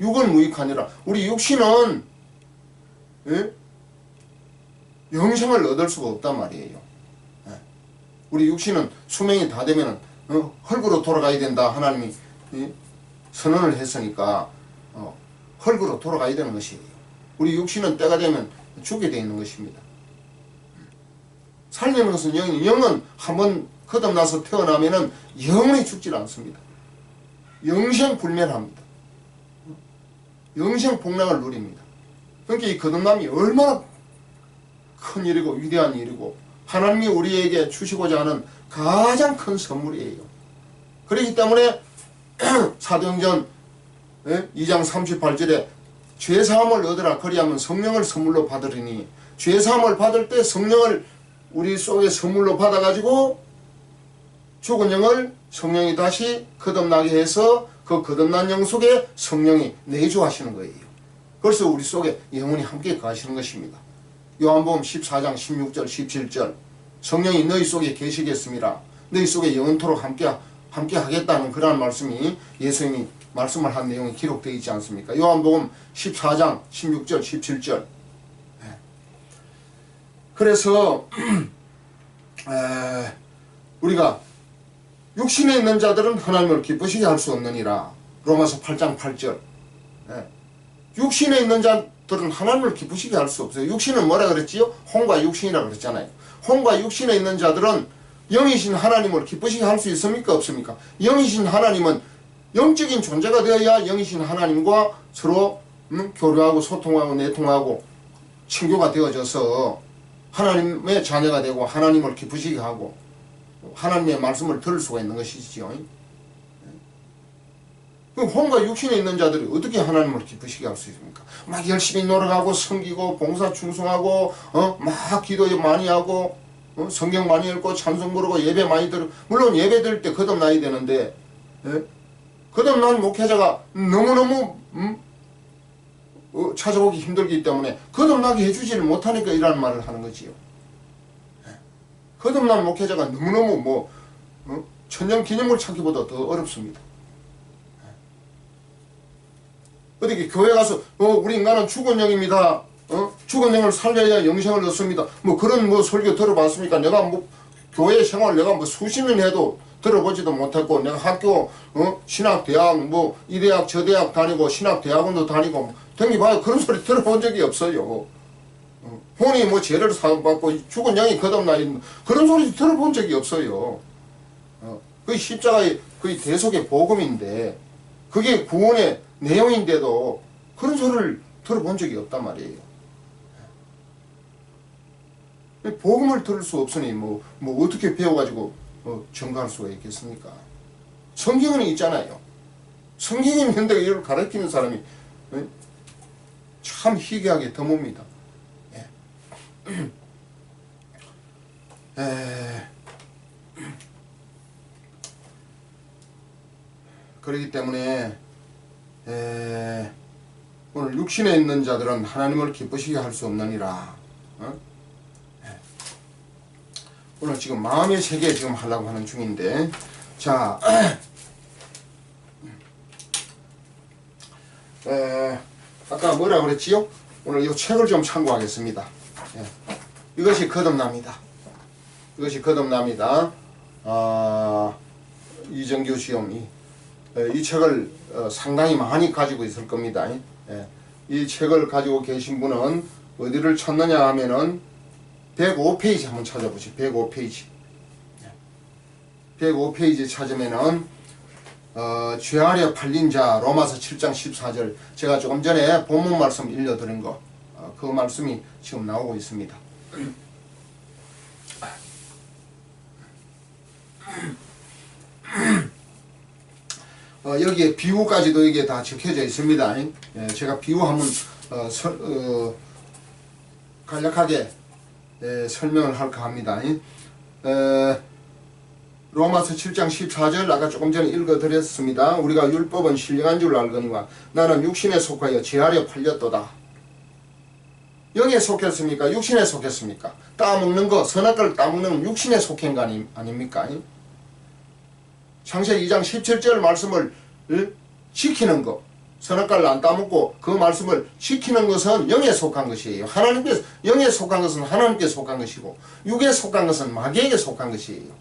육은 무익하니라. 우리 육신은 영생을 얻을 수가 없단 말이에요. 우리 육신은 수명이 다 되면 헐그로 돌아가야 된다. 하나님이 선언을 했으니까 헐그로 돌아가야 되는 것이에요. 우리 육신은 때가 되면 죽게 되어 있는 것입니다. 살리는 것은 영이니 영은 한번 거듭나서 태어나면은 영원히 죽질 않습니다. 영생불멸합니다. 영생복락을 누립니다. 그러니까 이 거듭남이 얼마나 큰 일이고 위대한 일이고 하나님이 우리에게 주시고자 하는 가장 큰 선물이에요. 그렇기 때문에 사도행전 2장 38절에 죄사함을 얻으라 그리하면 성령을 선물로 받으리니, 죄사함을 받을 때 성령을 우리 속에 선물로 받아가지고 죽은 영을 성령이 다시 거듭나게 해서 그 거듭난 영 속에 성령이 내주하시는 거예요. 그래서 우리 속에 영원히 함께 가시는 것입니다. 요한복음 14장 16절 17절 성령이 너희 속에 계시겠습니다. 너희 속에 영원토록 함께 하겠다는 그러한 말씀이 예수님이 말씀을 한 내용이 기록되어 있지 않습니까? 요한복음 14장 16절 17절. 그래서 우리가 육신에 있는 자들은 하나님을 기쁘시게 할 수 없느니라. 로마서 8장 8절. 육신에 있는 들은 하나님을 기쁘시게 할 수 없어요. 육신은 뭐라 그랬지요? 혼과 육신이라 그랬잖아요. 혼과 육신에 있는 자들은 영이신 하나님을 기쁘시게 할 수 있습니까? 없습니까? 영이신 하나님은 영적인 존재가 되어야 영이신 하나님과 서로 교류하고 소통하고 내통하고 친교가 되어져서 하나님의 자녀가 되고 하나님을 기쁘시게 하고 하나님의 말씀을 들을 수가 있는 것이지요. 혼과 육신에 있는 자들이 어떻게 하나님을 기쁘시게 할 수 있습니까? 막 열심히 노력하고 섬기고 봉사 충성하고 막 기도 많이 하고 성경 많이 읽고 찬송 부르고 예배 많이 드리고 물론 예배 드릴 때 거듭나야 되는데 거듭난 목회자가 너무너무 찾아보기 힘들기 때문에 거듭나게 해주지를 못하니까 이라는 말을 하는 거지요. 거듭난 목회자가 너무너무 천년기념물 찾기보다 더 어렵습니다. 어떻게 교회 가서 우리 인간은 죽은 영입니다. 죽은 영을 살려야 영생을 얻습니다. 그런 설교 들어봤습니까? 내가 교회 생활 내가 수십 년 해도 들어보지도 못했고 내가 학교 신학대학 이 대학 저 대학 다니고 신학대학원도 다니고 댕기봐요. 그런 소리 들어본 적이 없어요. 혼이 죄를 사함받고 죽은 영이 거듭나 있는 그런 소리 들어본 적이 없어요. 그 십자가의 그 대속의 복음인데 그게 구원의 내용인데도 그런 소리를 들어본 적이 없단 말이에요. 복음을 들을 수 없으니 어떻게 배워가지고 증거할 수가 있겠습니까? 성경은 있잖아요. 성경이 있는데 이걸 가르치는 사람이 참 희귀하게 드뭅니다. 그렇기 때문에 오늘 육신에 있는 자들은 하나님을 기쁘시게 할 수 없느니라. 오늘 지금 마음의 세계 지금 하려고 하는 중인데, 자, 아까 뭐라 그랬지요? 오늘 이 책을 좀 참고하겠습니다. 이것이 거듭납니다. 이것이 거듭납니다. 이정규 시험이 이 책을 상당히 많이 가지고 있을 겁니다. 이 책을 가지고 계신 분은 어디를 찾느냐 하면은 105페이지 한번 찾아보시죠. 105페이지. 105페이지 찾으면은 죄 아래 팔린 자 로마서 7장 14절 제가 조금 전에 본문 말씀 읽어드린 거 그 말씀이 지금 나오고 있습니다. 여기에 비유까지도 이게 다 적혀져 있습니다. 제가 비유 한번 간략하게 설명을 할까 합니다. 로마서 7장 14절 아까 조금 전에 읽어드렸습니다. 우리가 율법은 신령한 줄 알거니와 나는 육신에 속하여 죄 아래 팔렸도다. 영에 속했습니까? 육신에 속했습니까? 따먹는 거, 선악과를 따먹는 육신에 속한 거 아닙니까? 창세기 2장 17절 말씀을 지키는 것, 선악과를 안 따먹고 그 말씀을 지키는 것은 영에 속한 것이에요. 하나님께 영에 속한 것은 하나님께 속한 것이고 육에 속한 것은 마귀에게 속한 것이에요.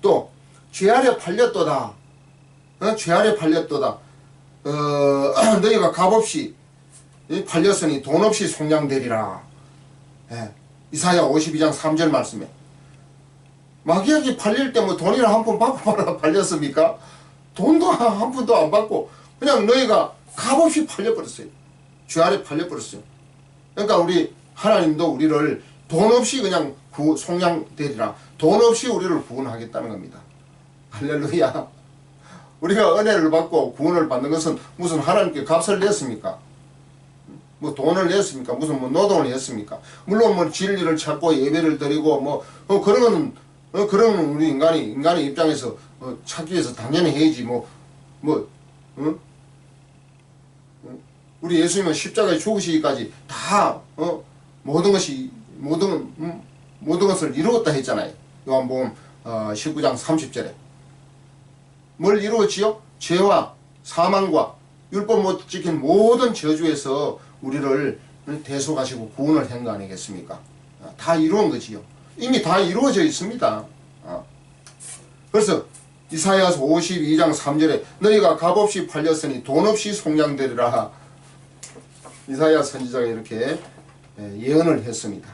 또 죄 아래 팔렸도다. 죄 아래 팔렸도다. 너희가 값없이 팔렸으니 돈 없이 속량되리라. 이사야 52장 3절 말씀에 마귀에게 팔릴 때 돈이나 한 푼 받고 팔렸습니까? 돈도 한 푼도 안 받고 그냥 너희가 값없이 팔려버렸어요. 죄 아래 팔려버렸어요. 그러니까 우리 하나님도 우리를 돈 없이 그냥 속량되리라. 돈 없이 우리를 구원하겠다는 겁니다. 할렐루야. 우리가 은혜를 받고 구원을 받는 것은 무슨 하나님께 값을 냈습니까? 돈을 냈습니까? 무슨 노동을 했습니까? 물론 진리를 찾고 예배를 드리고 그런 우리 인간의 입장에서 찾기 위해서 당연히 해야지 우리 예수님은 십자가에 죽으시기까지 다 모든 것을 이루었다 했잖아요. 요한복음 19장 30절에 뭘 이루었지요? 죄와 사망과 율법 못 지킨 모든 저주에서 우리를 대속하시고 구원을 한 거 아니겠습니까? 다 이루은 거지요. 이미 다 이루어져 있습니다. 그래서 이사야서 52장 3절에 너희가 값없이 팔렸으니 돈 없이 속량되리라. 이사야 선지자가 이렇게 예언을 했습니다.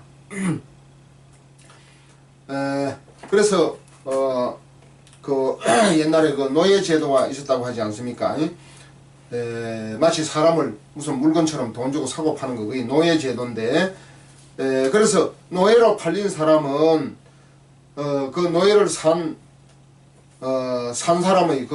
그래서 그 옛날에 그 노예 제도가 있었다고 하지 않습니까? 마치 사람을 무슨 물건처럼 돈 주고 사고 파는 거 그게 노예 제도인데, 그래서 노예로 팔린 사람은 그 노예를 산 사람의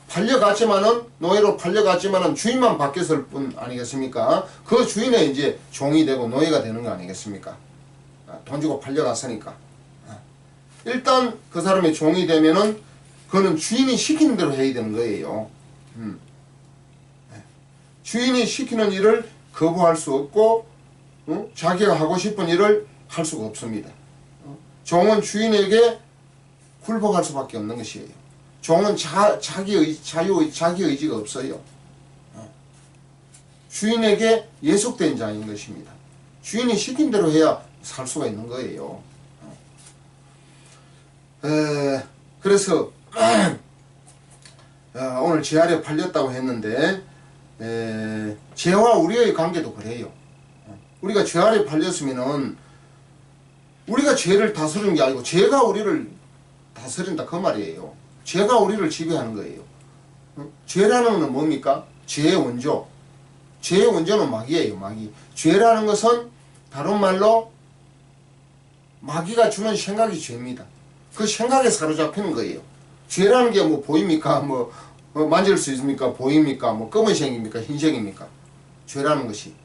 팔려갔지만은 노예로 팔려갔지만은 주인만 바뀌었을 뿐 아니겠습니까? 그 주인의 이제 종이 되고 노예가 되는 거 아니겠습니까? 돈 주고 팔려갔으니까. 일단 그 사람의 종이 되면은 그는 주인이 시키는 대로 해야 되는 거예요. 주인이 시키는 일을 거부할 수 없고, 자기가 하고 싶은 일을 할 수가 없습니다. 종은 주인에게 굴복할 수밖에 없는 것이에요. 종은 자기 의지가 없어요. 주인에게 예속된 자인 것입니다. 주인이 시킨 대로 해야 살 수가 있는 거예요. 그래서 오늘 제 아래 팔렸다고 했는데, 죄와 우리의 관계도 그래요. 우리가 죄 아래 팔렸으면은 우리가 죄를 다스리는 게 아니고 죄가 우리를 다스린다 그 말이에요. 죄가 우리를 지배하는 거예요. 죄라는 것은 뭡니까? 죄의 원조. 죄의 원조는 마귀예요. 마귀. 죄라는 것은 다른 말로 마귀가 주는 생각이 죄입니다. 그 생각에 사로잡히는 거예요. 죄라는 게 뭐 보입니까? 뭐 만질 수 있습니까? 보입니까? 뭐 검은색입니까? 흰색입니까? 죄라는 것이.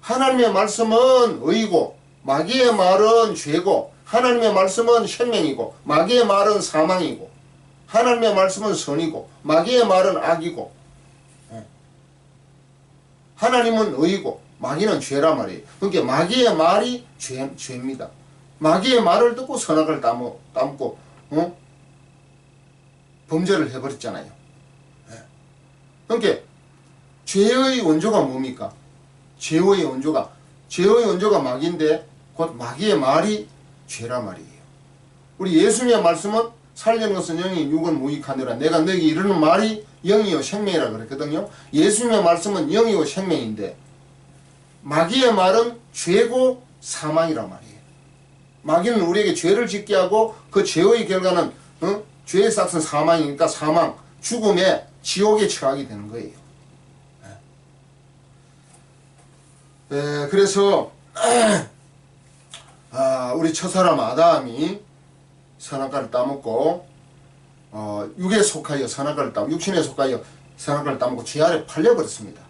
하나님의 말씀은 의고 마귀의 말은 죄고, 하나님의 말씀은 생명이고 마귀의 말은 사망이고, 하나님의 말씀은 선이고 마귀의 말은 악이고, 하나님은 의고 마귀는 죄란 말이에요. 그러니까 마귀의 말이 죄입니다. 마귀의 말을 듣고 선악을 담고 범죄를 해버렸잖아요. 그러니까 죄의 원조가 뭡니까? 죄의 원조가 마귀인데 곧 마귀의 말이 죄란 말이에요. 우리 예수님의 말씀은 살려는 것은 영이 육은 무익하느라 내가 너에게 이르는 말이 영이요 생명이라 그랬거든요. 예수님의 말씀은 영이요 생명인데 마귀의 말은 죄고 사망이란 말이에요. 마귀는 우리에게 죄를 짓게 하고 그 죄의 결과는 죄의 삭은 사망이니까 사망, 죽음에 지옥에 처하게 되는 거예요. 그래서 우리 첫사람 아담이 선악과를 따먹고 육에 속하여 선악과를 따먹고 육신에 속하여 선악과를 따먹고 죄 아래 팔려버렸습니다.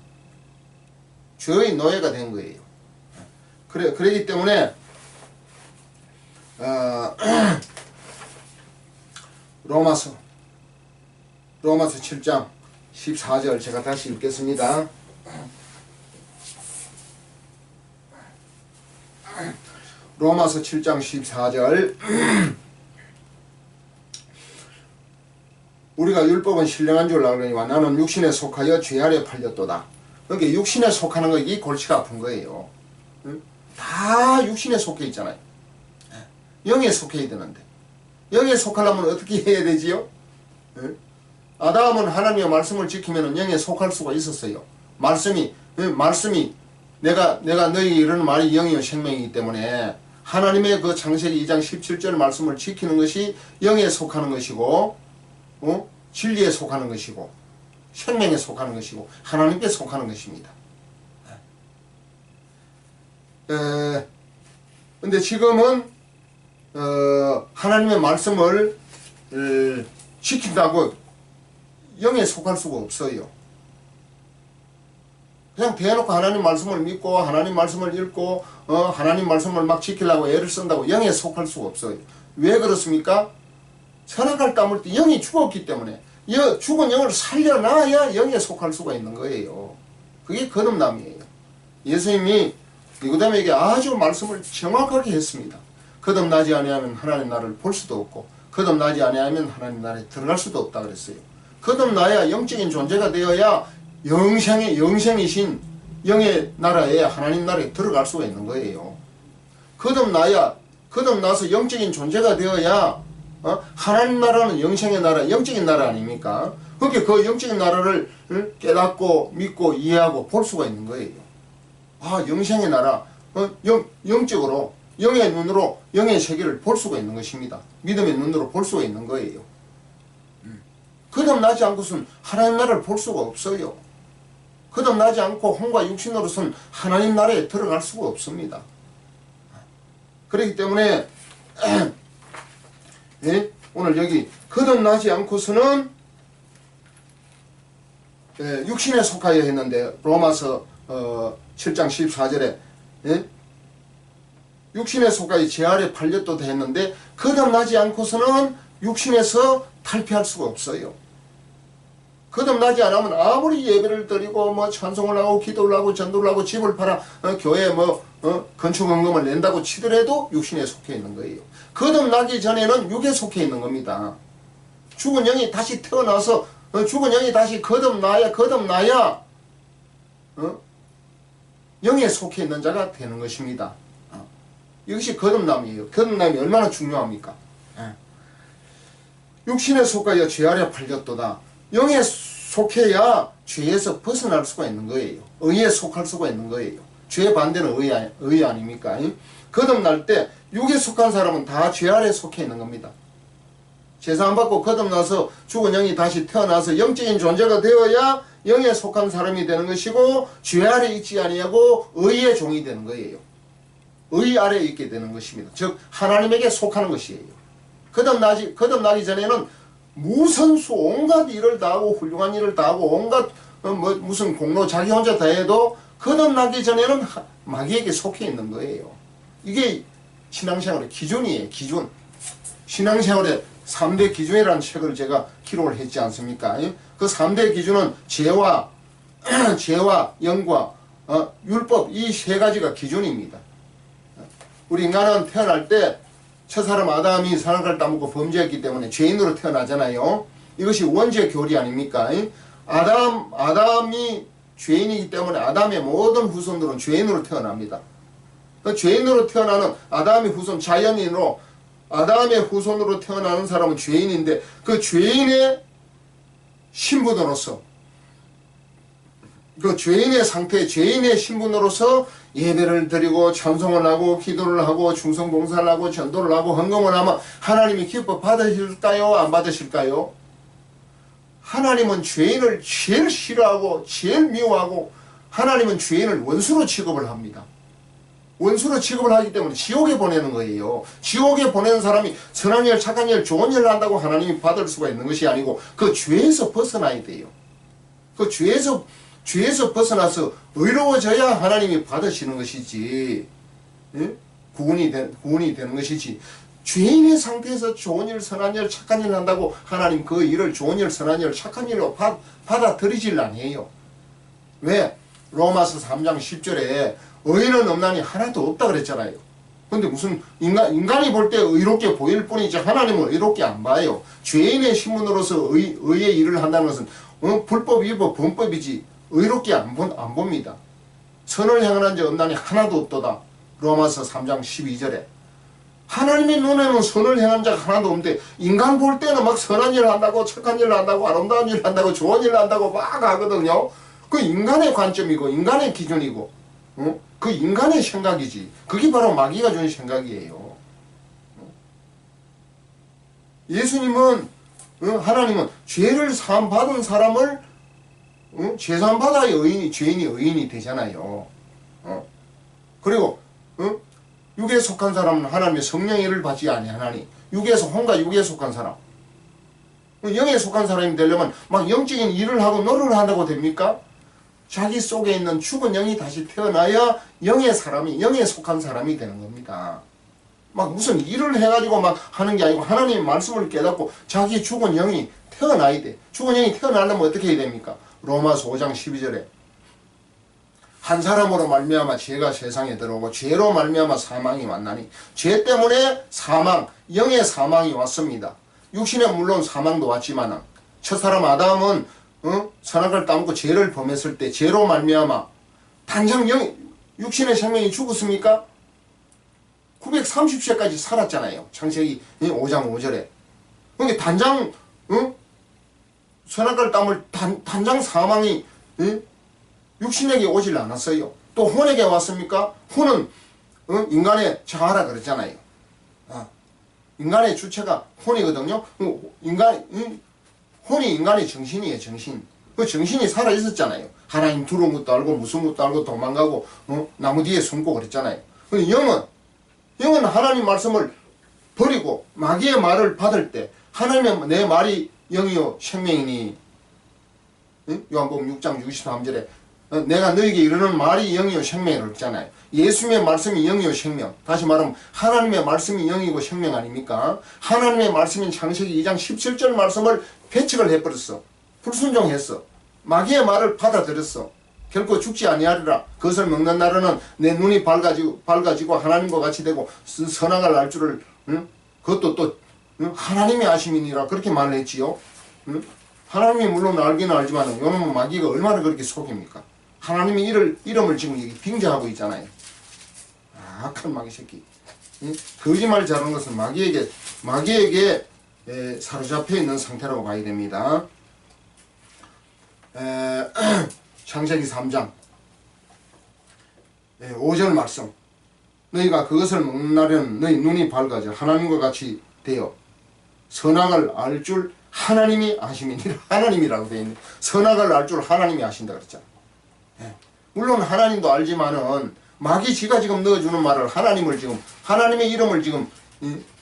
죄의 노예가 된 거예요. 그러기 때문에 로마서 7장 14절 제가 다시 읽겠습니다. 로마서 7장 14절 우리가 율법은 신령한 줄 알거니와 나는 육신에 속하여 죄 아래 팔렸도다. 그러니까 육신에 속하는 거 이 골치가 아픈 거예요. 다 육신에 속해 있잖아요. 영에 속해야 되는데 영에 속하려면 어떻게 해야 되지요? 아담은 하나님의 말씀을 지키면 영에 속할 수가 있었어요. 말씀이 내가 너희에게 이르는 말이 영이요 생명이기 때문에 하나님의 그 창세기 2장 17절 말씀을 지키는 것이 영에 속하는 것이고, 진리에 속하는 것이고, 생명에 속하는 것이고, 하나님께 속하는 것입니다. 근데 지금은 하나님의 말씀을 지킨다고 영에 속할 수가 없어요. 그냥 대놓고 하나님 말씀을 믿고 하나님 말씀을 읽고 하나님 말씀을 막 지키려고 애를 쓴다고 영에 속할 수가 없어요. 왜 그렇습니까? 선악과를 따먹을 때 영이 죽었기 때문에 죽은 영을 살려놔야 영에 속할 수가 있는 거예요. 그게 거듭남이에요. 예수님이 니고데모에게 아주 말씀을 정확하게 했습니다. 거듭나지 아니하면 하나님 나라를 볼 수도 없고 거듭나지 아니하면 하나님 나라에 들어갈 수도 없다 그랬어요. 거듭나야 영적인 존재가 되어야 영생이신 영의 나라에 하나님 나라에 들어갈 수가 있는 거예요. 거듭나서 영적인 존재가 되어야 하나님 나라는 영생의 나라, 영적인 나라 아닙니까? 그렇게 그 영적인 나라를 깨닫고 믿고 이해하고 볼 수가 있는 거예요. 아, 영생의 나라, 영적으로 영의 눈으로 영의 세계를 볼 수가 있는 것입니다. 믿음의 눈으로 볼 수가 있는 거예요. 거듭나지 않고서는 하나님 나라를 볼 수가 없어요. 거듭나지 않고 혼과 육신으로서는 하나님 나라에 들어갈 수가 없습니다. 그렇기 때문에 예? 오늘 여기 거듭나지 않고서는 육신에 속하여 했는데 로마서 7장 14절에 예? 육신에 속하여 제 아래 팔렸도다 했는데 거듭나지 않고서는 육신에서 탈피할 수가 없어요. 거듭나지 않으면 아무리 예배를 드리고 뭐 찬송을 하고 기도를 하고 전도를 하고 집을 팔아 교회에 건축헌금을 낸다고 치더라도 육신에 속해 있는 거예요. 거듭나기 전에는 육에 속해 있는 겁니다. 죽은 영이 다시 태어나서 죽은 영이 다시 거듭나야 영에 속해 있는 자가 되는 것입니다. 이것이 거듭남이에요. 거듭남이 얼마나 중요합니까? 육신에 속하여 죄 아래 팔렸도다. 영에 속해야 죄에서 벗어날 수가 있는 거예요. 의에 속할 수가 있는 거예요. 죄의 반대는 의 아닙니까? 거듭날 때 육에 속한 사람은 다 죄 아래 속해 있는 겁니다. 제사함 받고 거듭나서 죽은 영이 다시 태어나서 영적인 존재가 되어야 영에 속한 사람이 되는 것이고 죄 아래 있지 아니하고 의의 종이 되는 거예요. 의 아래 있게 되는 것입니다. 즉 하나님에게 속하는 것이에요. 거듭나기 전에는 무선수 온갖 일을 다 하고 훌륭한 일을 다 하고 온갖 무슨 공로 자기 혼자 다 해도 거듭나기 전에는 마귀에게 속해 있는 거예요. 이게 신앙생활의 기준이에요. 기준. 신앙생활의 3대 기준이라는 책을 제가 기록을 했지 않습니까? 그 3대 기준은 죄와 영과 율법 이 세 가지가 기준입니다. 우리 인간은 태어날 때 첫사람 아담이 선악과를 따먹고 범죄했기 때문에 죄인으로 태어나잖아요. 이것이 원죄 교리 아닙니까? 아담이 죄인이기 때문에 아담의 모든 후손들은 죄인으로 태어납니다. 그 죄인으로 태어나는 아담의 후손 자연인으로 아담의 후손으로 태어나는 사람은 죄인인데 그 죄인의 신분으로서 그 죄인의 상태, 죄인의 신분으로서 예배를 드리고 찬송을 하고 기도를 하고 충성봉사를 하고 전도를 하고 헌금을 하면 하나님이 기뻐 받으실까요? 안 받으실까요? 하나님은 죄인을 제일 싫어하고 제일 미워하고 하나님은 죄인을 원수로 취급을 합니다. 원수로 취급을 하기 때문에 지옥에 보내는 거예요. 지옥에 보내는 사람이 선한 일, 착한 일, 좋은 일을 한다고 하나님이 받을 수가 있는 것이 아니고 그 죄에서 벗어나야 돼요. 그 죄에서 벗어나서 의로워져야 하나님이 받으시는 것이지, 예? 구원이 되는 것이지, 죄인의 상태에서 좋은 일, 선한 일, 착한 일을 한다고 하나님 그 일을 좋은 일, 선한 일, 착한 일로 받아들이질 않아요. 왜? 로마서 3장 10절에 의인은 없나니 하나도 없다 그랬잖아요. 근데 무슨 인간이 볼 때 의롭게 보일 뿐이지 하나님은 의롭게 안 봐요. 죄인의 신분으로서 의의 일을 한다는 것은 불법, 위법, 범법이지 의롭게 안 봅니다. 선을 행하는 자 없나니 하나도 없도다. 로마서 3장 12절에 하나님의 눈에는 선을 행한 자가 하나도 없는데 인간 볼 때는 막 선한 일을 한다고 착한 일을 한다고 아름다운 일을 한다고 좋은 일을 한다고 막 하거든요. 그 인간의 관점이고 인간의 기준이고 그 인간의 생각이지. 그게 바로 마귀가 주는 생각이에요. 예수님은 하나님은 죄를 사함 받은 사람을 죄사함 받아야 죄인이 의인이 되잖아요. 그리고 육에 속한 사람은 하나님의 성령의 일을 받지 아니하나니 혼과 육에 속한 사람, 영에 속한 사람이 되려면 막 영적인 일을 하고 노력을 한다고 됩니까? 자기 속에 있는 죽은 영이 다시 태어나야 영에 속한 사람이 되는 겁니다. 막 무슨 일을 해가지고 막 하는 게 아니고 하나님의 말씀을 깨닫고 자기 죽은 영이 태어나야 돼. 죽은 영이 태어나려면 어떻게 해야 됩니까? 로마서 5장 12절에 한 사람으로 말미암아 죄가 세상에 들어오고 죄로 말미암아 사망이 왔나니 죄 때문에 영의 사망이 왔습니다. 육신에 물론 사망도 왔지만 첫사람 아담은 선악을 따먹고 죄를 범했을 때 죄로 말미암아 단장 육신의 생명이 죽었습니까? 930세까지 살았잖아요. 창세기 5장 5절에 그러니까 단장 선악과를 땀을 단장 사망이 육신에게 오질 않았어요. 또 혼에게 왔습니까? 혼은 인간의 자아라 그랬잖아요. 인간의 주체가 혼이거든요. 혼이 인간의 정신이에요. 정신. 그 정신이 살아 있었잖아요. 하나님 두려운 것도 알고 무서운 것도 알고 도망가고 나무 뒤에 숨고 그랬잖아요. 영은 하나님 말씀을 버리고 마귀의 말을 받을 때 하나님의 내 말이 영이요 생명이니 요한복음 6장 63절에 내가 너에게 이르는 말이 영이요 생명이라고 했잖아요. 예수님의 말씀이 영이요 생명. 다시 말하면 하나님의 말씀이 영이고 생명 아닙니까? 하나님의 말씀인 창세기 2장 17절 말씀을 배척을 해버렸어. 불순종했어. 마귀의 말을 받아들였어. 결코 죽지 아니하리라. 그것을 먹는 날에는 내 눈이 밝아지고 하나님과 같이 되고 선악을 알 줄을 그것도 또 하나님의 아심이니라 그렇게 말을 했지요. 하나님이 물론 알기는 알지만 요놈은 마귀가 얼마나 그렇게 속입니까? 하나님의 이름을 지금 빙자하고 있잖아요. 악한 마귀 새끼. 거짓말 잘하는 것은 마귀에게 사로잡혀 있는 상태라고 봐야 됩니다. 창세기 3장 5절 말씀. 너희가 그것을 먹는 날에는 너희 눈이 밝아져 하나님과 같이 되어 선악을 알 줄 하나님이 아심이니라. 하나님이라고 되어 있네. 선악을 알 줄 하나님이 아신다 그랬잖아. 물론 하나님도 알지만은 마귀 지가 지금 넣어주는 말을 하나님의 이름을 지금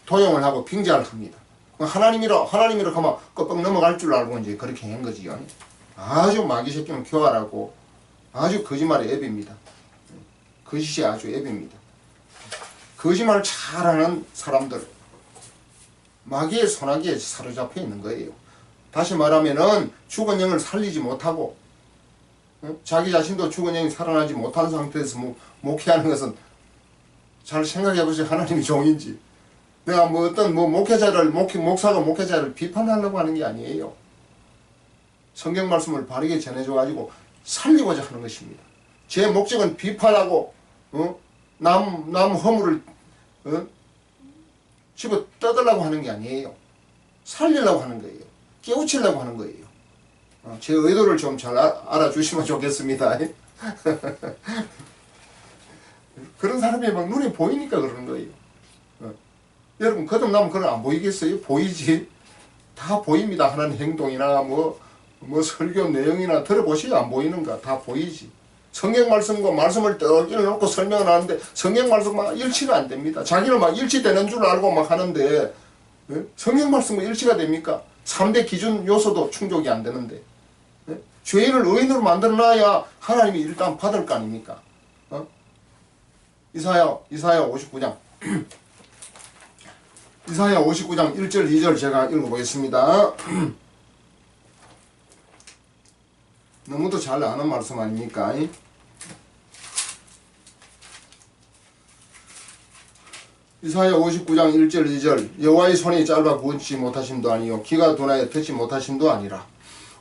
도용을 하고 빙자를 합니다. 하나님이라 하면 껍벅 넘어갈 줄 알고 이제 그렇게 한 거지요. 아주 마귀 새끼는 교활하고 아주 거짓말의 앱입니다. 거짓이 아주 앱입니다. 거짓말 잘하는 사람들 마귀의 손아귀에 사로잡혀 있는 거예요. 다시 말하면은 죽은 영을 살리지 못하고 자기 자신도 죽은 영이 살아나지 못한 상태에서 목회하는 것은 잘 생각해 보세요. 하나님이 종인지 내가 어떤 목사가 목회자를 비판하려고 하는 게 아니에요. 성경 말씀을 바르게 전해줘 가지고 살리고자 하는 것입니다. 제 목적은 비판하고 남 허물을 집어 뜯으려고 하는 게 아니에요. 살리려고 하는 거예요. 깨우치려고 하는 거예요. 제 의도를 좀 잘 알아주시면 좋겠습니다. 그런 사람이 막 눈에 보이니까 그러는 거예요. 여러분 거듭나면 그건 안 보이겠어요? 보이지. 다 보입니다. 하는 행동이나 뭐 설교 내용이나 들어보시죠. 안 보이는가? 다 보이지. 성경 말씀과 말씀을 떡 읽어놓고 설명을 하는데 성경 말씀과 일치가 안 됩니다. 자기는 막 일치되는 줄 알고 막 하는데 성경 말씀과 일치가 됩니까? 3대 기준 요소도 충족이 안 되는데 죄인을 의인으로 만들어놔야 하나님이 일단 받을 거 아닙니까? 이사야 59장 이사야 59장 1절 2절 제가 읽어보겠습니다. 너무도 잘 아는 말씀 아닙니까? 이사야 59장 1절 2절 여호와의 손이 짧아 구원치 못하심도 아니요 기가 둔하여 듣지 못하심도 아니라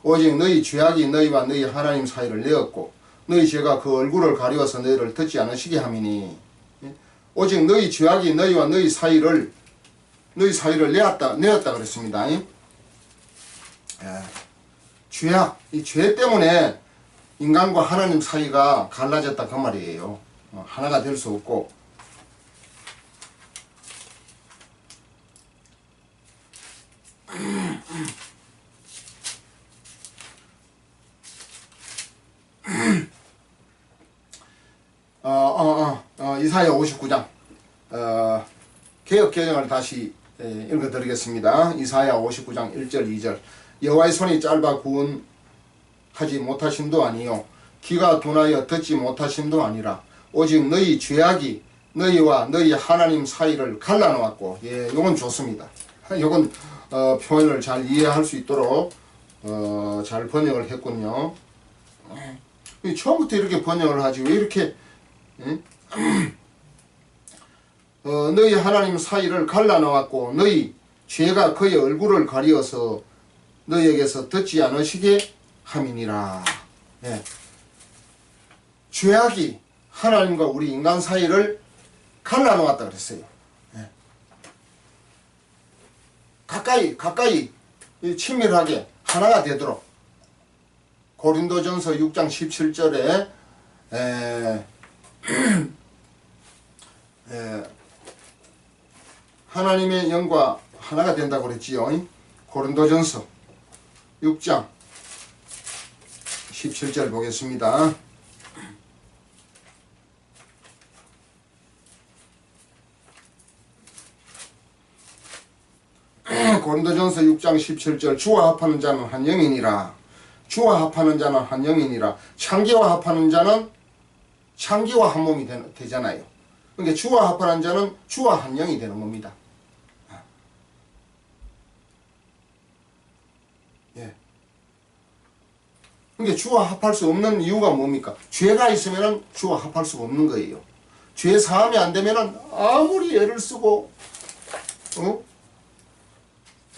오직 너희 죄악이 너희와 너희 하나님 사이를 내었고 너희 죄가 그 얼굴을 가리워서 너희를 듣지 않으시게 함이니 오직 너희 죄악이 너희와 너희 사이를 내었다 그랬습니다. 죄악, 이 죄 때문에 인간과 하나님 사이가 갈라졌다 그 말이에요. 하나가 될 수 없고 이사야 59장 개역개정을 다시 읽어드리겠습니다. 이사야 59장 1절 2절 여호와의 손이 짧아 구원하지 못하심도 아니요 귀가 둔하여 듣지 못하심도 아니라 오직 너희 죄악이 너희와 너희 하나님 사이를 갈라놓았고 요건 좋습니다. 요건 표현을 잘 이해할 수 있도록 잘 번역을 했군요. 처음부터 이렇게 번역을 하지 왜 이렇게 너희 하나님 사이를 갈라놓았고 너희 죄가 그의 얼굴을 가리어서 너희에게서 듣지 않으시게 함이니라. 죄악이 하나님과 우리 인간 사이를 갈라놓았다 그랬어요. 가까이 친밀하게 하나가 되도록 고린도전서 6장 17절에 하나님의 영과 하나가 된다고 그랬지요. 고린도전서 6장 17절 보겠습니다. 고린도전서 6장 17절 주와 합하는 자는 한 영이니라. 주와 합하는 자는 한 영이니라. 창기와 합하는 자는 창기와 한 몸이 되잖아요. 그러니까 주와 합하는 자는 주와 한 영이 되는 겁니다. 예. 그러니까 주와 합할 수 없는 이유가 뭡니까? 죄가 있으면 주와 합할 수가 없는 거예요. 죄 사함이 안 되면 아무리 애를 쓰고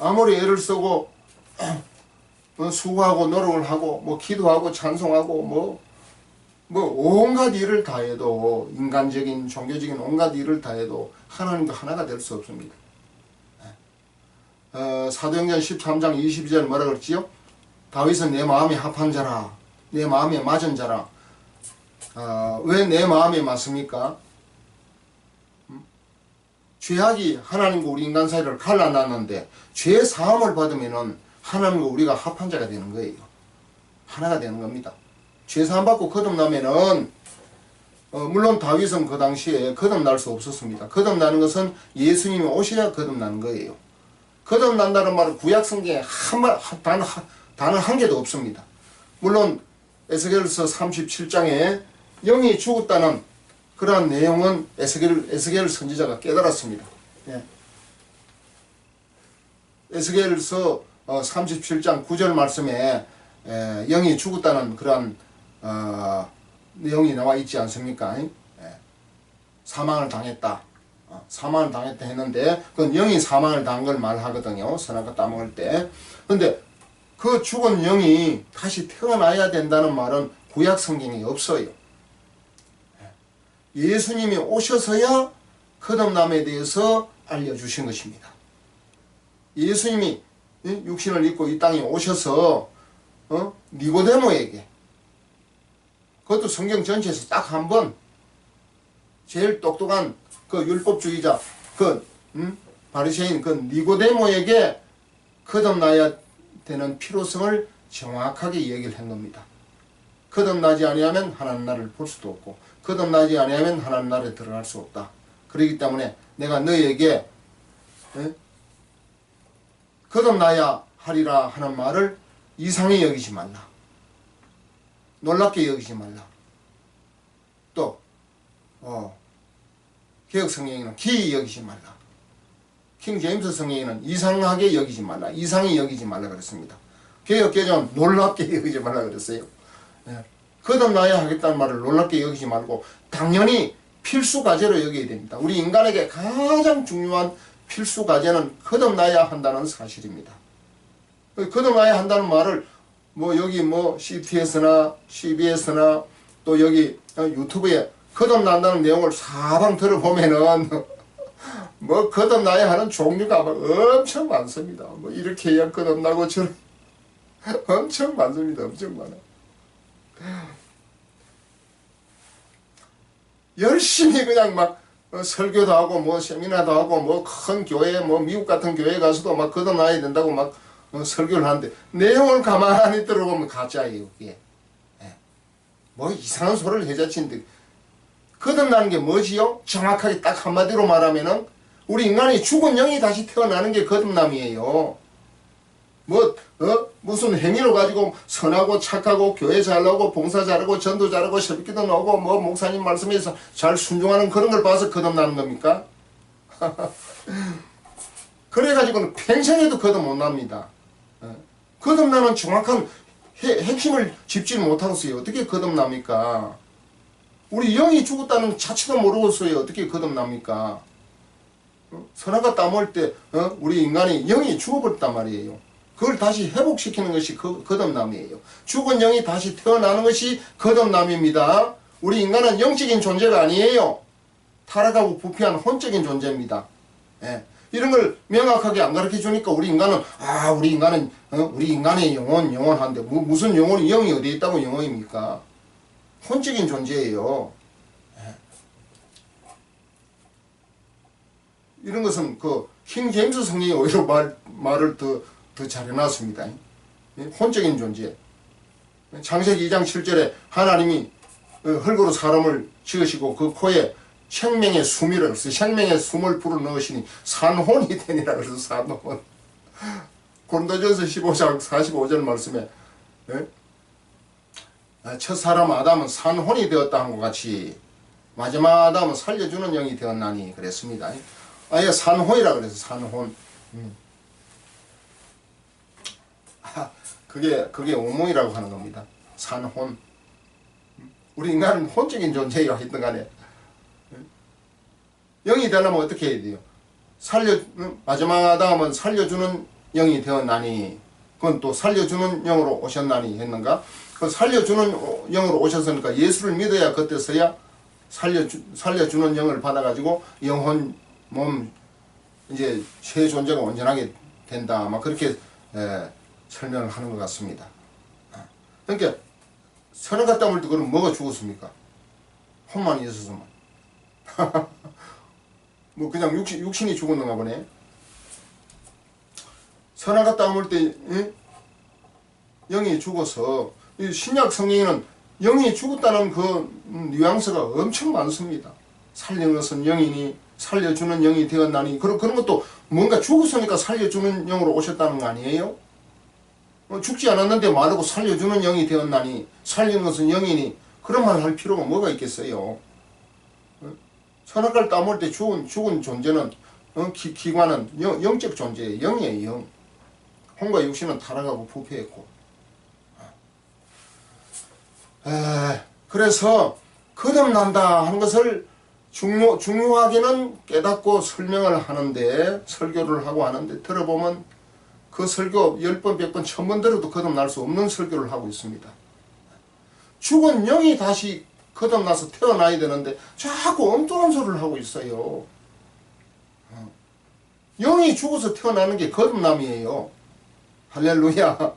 아무리 애를 쓰고 수고하고 노력을 하고 뭐 기도하고 찬송하고 뭐 온갖 일을 다 해도 인간적인 종교적인 온갖 일을 다 해도 하나님과 하나가 될 수 없습니다. 사도행전 13장 22절 뭐라 그랬지요? 다윗은 내 마음에 합한 자라, 내 마음에 맞은 자라. 왜 내 마음에 맞습니까? 죄악이 하나님과 우리 인간 사이를 갈라놨는데 죄 사함을 받으면은 하나님과 우리가 합한 자가 되는 거예요. 하나가 되는 겁니다. 죄 사함 받고 거듭나면은 물론 다윗은 그 당시에 거듭날 수 없었습니다. 거듭나는 것은 예수님이 오셔야 거듭나는 거예요. 거듭난다는 말은 구약 성경에 단어 한 개도 없습니다. 물론 에스겔서 37장에 영이 죽었다는 그러한 내용은 에스겔 선지자가 깨달았습니다. 예. 에스겔서 37장 9절 말씀에 영이 죽었다는 그러한 내용이 나와 있지 않습니까? 예. 사망을 당했다. 사망을 당했다 했는데 그건 영이 사망을 당한 걸 말하거든요. 선악과 따먹을 때. 근데 그 죽은 영이 다시 태어나야 된다는 말은 구약 성경에 없어요. 예수님이 오셔서야 거듭남에 대해서 알려주신 것입니다. 예수님이 육신을 입고 이 땅에 오셔서 니고데모에게, 그것도 성경 전체에서 딱 한 번, 제일 똑똑한 그 율법주의자, 바리새인 그 니고데모에게 거듭나야 되는 필요성을 정확하게 얘기를 한 겁니다. 거듭나지 아니하면 하나님 나라를 볼 수도 없고 거듭나지 아니하면 하나님 나라에 들어갈 수 없다. 그렇기 때문에 내가 너에게 거듭나야 하리라 하는 말을 이상히 여기지 말라. 놀랍게 여기지 말라. 또 개혁성경에는 기이 여기지 말라. 킹제임스 성경에는 이상하게 여기지 말라. 이상히 여기지 말라 그랬습니다. 개혁개정은 놀랍게 여기지 말라 그랬어요. 거듭나야 하겠다는 말을 놀랍게 여기지 말고 당연히 필수 과제로 여겨야 됩니다. 우리 인간에게 가장 중요한 필수 과제는 거듭나야 한다는 사실입니다. 거듭나야 한다는 말을 여기 CTS나 CBS나 또 여기 유튜브에 거듭난다는 내용을 사방 들어보면은 거듭나야 하는 종류가 엄청 많습니다. 이렇게 해야 거듭나고 저런 엄청 많습니다. 엄청 많아. 열심히 그냥 설교도 하고 세미나도 하고 큰 교회 미국 같은 교회 가서도 거듭나야 된다고 설교를 하는데 내용을 가만히 들어보면 가짜예요. 그게. 이상한 소리를 해자치는데 거듭나는 게 뭐지요? 정확하게 딱 한마디로 말하면은 우리 인간이 죽은 영이 다시 태어나는 게 거듭남이에요. 무슨 행위로 가지고 선하고 착하고 교회 잘 나오고 봉사 잘하고 전도 잘하고 새벽기도 나오고 목사님 말씀에서 잘 순종하는 그런 걸 봐서 거듭나는 겁니까? 그래가지고는 평생에도 거듭 못 납니다. 거듭나는 정확한 핵심을 짚지를 못하겠어요. 어떻게 거듭납니까? 우리 영이 죽었다는 자체도 모르겠어요. 어떻게 거듭납니까? 선악과 따먹을 때 우리 인간이 영이 죽어버렸단 말이에요. 그걸 다시 회복시키는 것이 거듭남이에요. 죽은 영이 다시 태어나는 것이 거듭남입니다. 우리 인간은 영적인 존재가 아니에요. 타락하고 부패한 혼적인 존재입니다. 이런 걸 명확하게 안 가르쳐 주니까 우리 인간은 우리 인간의 영혼한데 무슨 영혼이 영이 어디에 있다고 영혼입니까? 혼적인 존재예요. 이런 것은 킹 제임스 성경이 오히려 말을 더 잘해놨습니다. 혼적인 존재. 창세기 2장 7절에 하나님이 흙으로 사람을 지으시고 그 코에 생명의 숨을 불어넣으시니 산혼이 되니라. 그래서 산혼. 고린도전서 15장 45절 말씀에 첫 사람 아담은 산혼이 되었다 한 것 같이 마지막 아담은 살려주는 영이 되었나니 그랬습니다. 아예 산혼이라 그래서 산혼. 그게 오몽이라고 하는 겁니다. 산혼. 우리 인간은 혼적인 존재예요. 하여튼 간에 영이 되려면 어떻게 해야 돼요? 마지막 아담은 살려주는 영이 되었나니, 그건 또 살려주는 영으로 오셨나니 했는가? 그 살려주는 영으로 오셨으니까 예수를 믿어야 그때서야 살려주는 영을 받아가지고 영혼, 몸, 이제 새 존재가 온전하게 된다. 아마 그렇게 설명을 하는 것 같습니다. 그러니까 선을 갖다 물 때 그럼 뭐가 죽었습니까? 혼만 있었으면. 뭐 그냥 육신이 죽었는가 보네. 선을 갖다 물 때 영이 죽어서 신약 성경에는 영이 죽었다는 그 뉘앙스가 엄청 많습니다. 살리는 것은 영이니 살려주는 영이 되었나니 그런 것도 뭔가 죽었으니까 살려주는 영으로 오셨다는 거 아니에요? 죽지 않았는데 말하고 살려주는 영이 되었나니 살리는 것은 영이니 그런 말을 할 필요가 뭐가 있겠어요? 선악과를 따먹을 때 죽은 존재는 기관은 영적 존재예요. 영이에요. 영. 혼과 육신은 타락하고 부패했고. 그래서 거듭난다 하는 것을 중요하게는 깨닫고 설명을 하는데, 설교를 하고 하는데 들어보면 그 설교 10번, 100번, 1000번 들어도 거듭날 수 없는 설교를 하고 있습니다. 죽은 영이 다시 거듭나서 태어나야 되는데 자꾸 엉뚱한 소리를 하고 있어요. 영이 죽어서 태어나는 게 거듭남이에요. 할렐루야.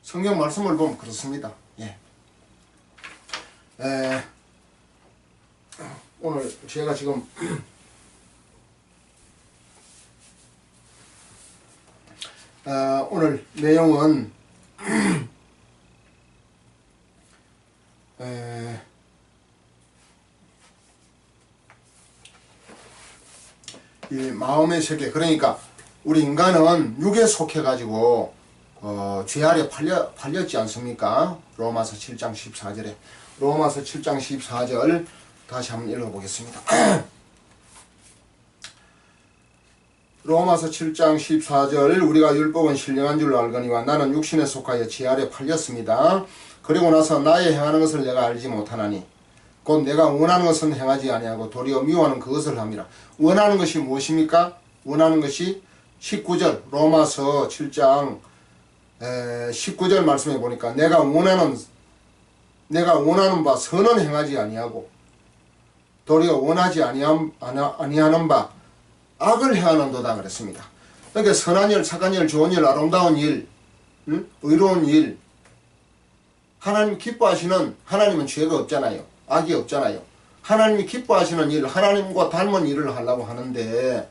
성경 말씀을 보면 그렇습니다. 오늘 제가 지금 오늘 내용은 이 마음의 세계, 그러니까 우리 인간은 육에 속해 가지고 죄 아래 팔렸지 않습니까? 로마서 7장 14절에 로마서 7장 14절 다시 한번 읽어보겠습니다. 로마서 7장 14절 우리가 율법은 신령한 줄로 알거니와 나는 육신에 속하여 죄 아래 팔렸습니다. 그리고 나서 나의 행하는 것을 내가 알지 못하나니 곧 내가 원하는 것은 행하지 아니하고 도리어 미워하는 그것을 함이라. 원하는 것이 무엇입니까? 원하는 것이 19절 로마서 7장 19절 말씀해 보니까 내가 원하는 바 선은 행하지 아니하고 도리어 원하지 아니하는 바 악을 행하는도다 그랬습니다. 그러니까 선한 일, 착한 일, 좋은 일, 아름다운 일, 의로운 일, 하나님 기뻐하시는, 하나님은 죄가 없잖아요. 악이 없잖아요. 하나님이 기뻐하시는 일, 하나님과 닮은 일을 하려고 하는데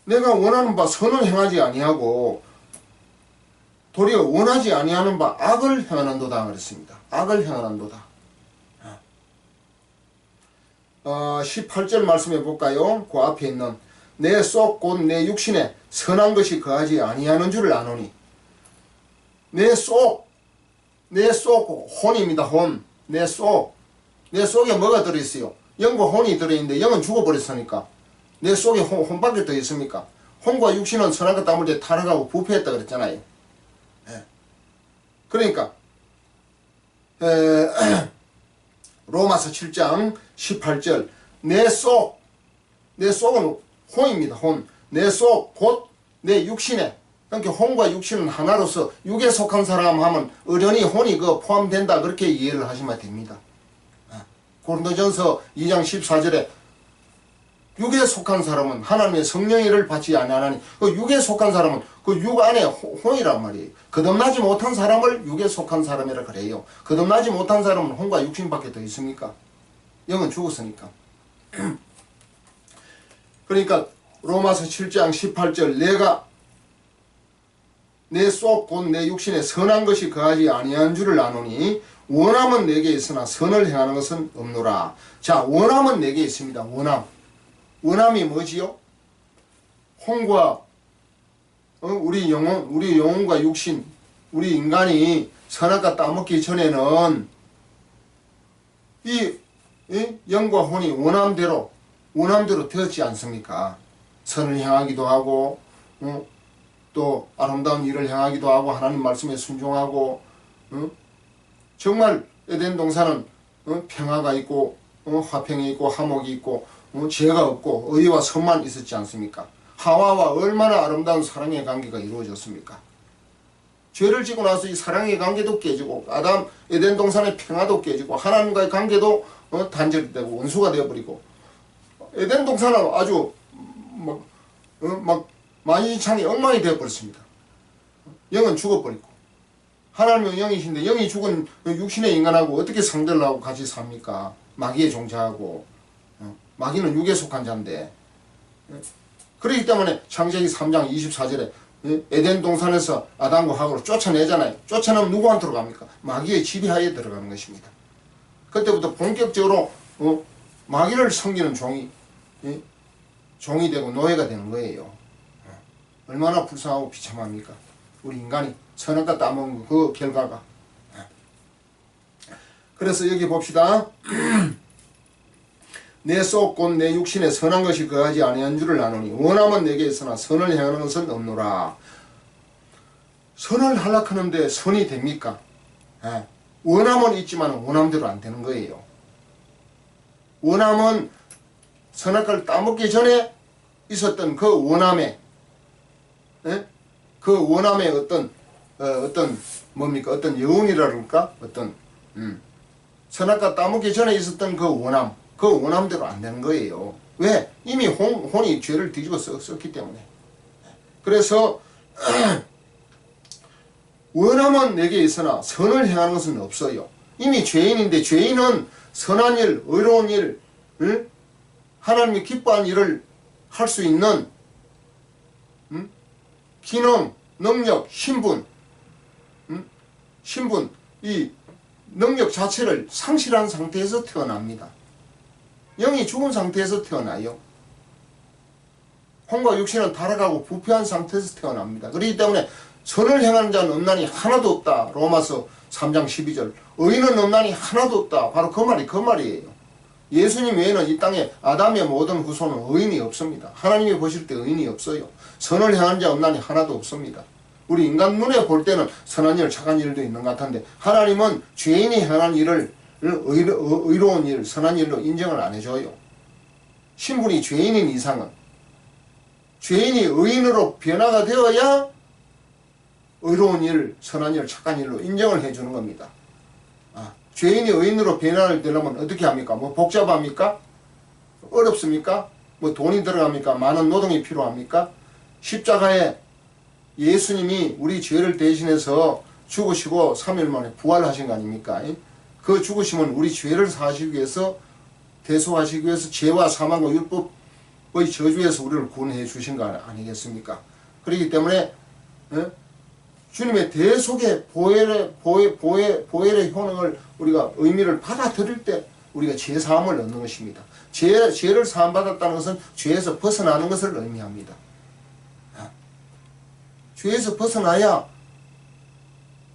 내가 원하는 바 선은 행하지 아니하고 도리어 원하지 아니하는 바 악을 행하는도다 그랬습니다. 악을 행하는도다. 18절 말씀해 볼까요? 그 앞에 있는 내 속 곧 내 육신에 선한 것이 거하지 아니하는 줄을 아노니. 내 속 혼입니다. 혼. 내 속에 뭐가 들어있어요? 영과 혼이 들어있는데 영은 죽어버렸으니까 내 속에 혼밖에 더 있습니까? 혼과 육신은 선한 것 담을 때 타락하고 부패했다 그랬잖아요. 그러니까 로마서 7장 18절 내 속은 혼입니다. 혼. 내 속 곧 내 육신에 그러니까 혼과 육신은 하나로서 육에 속한 사람 하면 어련히 혼이 그 포함된다 그렇게 이해를 하시면 됩니다. 고린도전서 2장 14절에 육에 속한 사람은 하나님의 성령의 일을 받지 아니하나니 그 육에 속한 사람은 그 육 안에 혼이란 말이에요. 거듭나지 못한 사람을 육에 속한 사람이라 그래요. 거듭나지 못한 사람은 혼과 육신밖에 더 있습니까? 영은 죽었으니까. 그러니까 로마서 7장 18절 내가 내 속 곧 내 육신에 선한 것이 거하지 아니한 줄을 아노니 원함은 내게 있으나 선을 행하는 것은 없노라. 자, 원함은 내게 있습니다. 원함이 뭐지요? 혼과 우리 영혼과 육신, 우리 인간이 선악과 따먹기 전에는 이 영과 혼이 원함대로 되었지 않습니까? 선을 향하기도 하고 또 아름다운 일을 향하기도 하고 하나님 말씀에 순종하고 정말 에덴 동산은 평화가 있고 화평이 있고 화목이 있고 죄가 없고 의와 선만 있었지 않습니까? 하와와 얼마나 아름다운 사랑의 관계가 이루어졌습니까? 죄를 지고 나서 이 사랑의 관계도 깨지고 에덴 동산의 평화도 깨지고 하나님과의 관계도 단절이 되고 원수가 되어버리고 에덴 동산은 아주 막 만신창이 엉망이 되어버렸습니다. 영은 죽어버리고 하나님은 영이신데 영이 죽은 육신의 인간하고 어떻게 상대를 하고 같이 삽니까? 마귀에 종자하고 마귀는 육에 속한 자인데 그렇기 때문에 창세기 3장 24절에 에덴 동산에서 아담과 하와를 쫓아내잖아요. 쫓아내면 누구한테로 갑니까? 마귀의 지배하에 들어가는 것입니다. 그때부터 본격적으로 마귀를 섬기는 종이 되고 노예가 되는 거예요. 얼마나 불쌍하고 비참합니까? 우리 인간이 선악과 따먹은 그 결과가. 그래서 여기 봅시다. 내 속 곧 내 육신에 선한 것이 거하지 아니한 줄을 아노니 원함은 내게 있으나 선을 행하는 것은 없노라. 선을 하려하는데 선이 됩니까? 원함은 있지만 원함대로 안 되는 거예요. 원함은 선악과를 따먹기 전에 있었던 그 원함의 어떤 뭡니까? 어떤 여운이라 그럴까? 선악과 따먹기 전에 있었던 그 원함대로 안 되는 거예요. 왜? 이미 혼이 죄를 뒤집어 썼기 때문에. 그래서 원함은 내게 있으나 선을 행하는 것은 없어요. 이미 죄인인데 죄인은 선한 일, 의로운 일, 하나님이 기뻐하는 일을 할 수 있는 기능, 능력, 신분, 이 능력 자체를 상실한 상태에서 태어납니다. 영이 죽은 상태에서 태어나요. 혼과 육신은 타락하고 부패한 상태에서 태어납니다. 그렇기 때문에 선을 행하는 자는 없나니 하나도 없다. 로마서 3장 12절. 의인은 없나니 하나도 없다. 바로 그 말이에요. 예수님 외에는 이 땅에 아담의 모든 후손은 의인이 없습니다. 하나님이 보실 때 의인이 없어요. 선을 행하는 자 없나니 하나도 없습니다. 우리 인간 눈에 볼 때는 선한 일, 착한 일도 있는 것 같은데 하나님은 죄인이 행한 일을 의로운 일, 선한 일로 인정을 안 해줘요. 신분이 죄인인 이상은 죄인이 의인으로 변화가 되어야 의로운 일, 선한 일, 착한 일로 인정을 해주는 겁니다. 죄인이 의인으로 변화를 되려면 어떻게 합니까? 뭐 복잡합니까? 어렵습니까? 뭐 돈이 들어갑니까? 많은 노동이 필요합니까? 십자가에 예수님이 우리 죄를 대신해서 죽으시고 3일 만에 부활하신 거 아닙니까? 그 죽으심은 우리 죄를 사하시기 위해서 대속하시기 위해서 죄와 사망과 율법의 저주에서 우리를 구원해 주신 거 아니겠습니까? 그렇기 때문에 주님의 대속의 보혈의 효능을 우리가 의미를 받아들일 때 우리가 죄 사함을 얻는 것입니다. 죄를 사함 받았다는 것은 죄에서 벗어나는 것을 의미합니다. 죄에서 벗어나야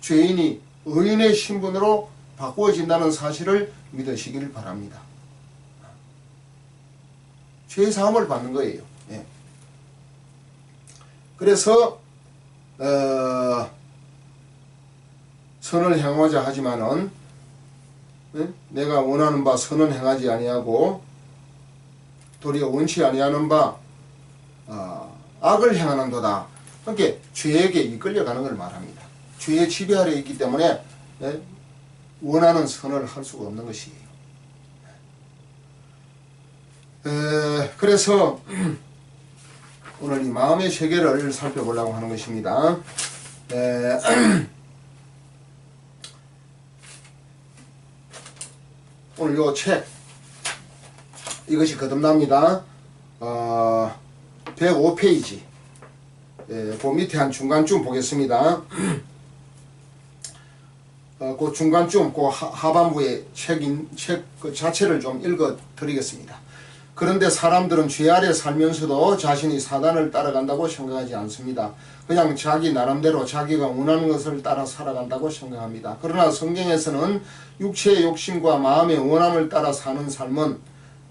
죄인이 의인의 신분으로 바꾸어진다는 사실을 믿으시길 바랍니다. 죄 사함을 받는 거예요. 그래서 선을 행하자 하지만은 내가 원하는 바 선은 행하지 아니하고 도리어 원치 아니하는 바 악을 행하는도다. 그러니까 죄에게 이끌려가는 걸 말합니다. 죄의 지배 아래에 있기 때문에 원하는 선을 할 수가 없는 것이에요. 그래서 오늘 이 마음의 세계를 살펴보려고 하는 것입니다. 오늘 요 책 이것이 거듭납니다. 105페이지 그 밑에 한 중간쯤 보겠습니다. 그 중간쯤 그 하반부의 책 그 자체를 좀 읽어 드리겠습니다. 그런데 사람들은 죄 아래 살면서도 자신이 사단을 따라간다고 생각하지 않습니다. 그냥 자기 나름대로 자기가 원하는 것을 따라 살아간다고 생각합니다. 그러나 성경에서는 육체의 욕심과 마음의 원함을 따라 사는 삶은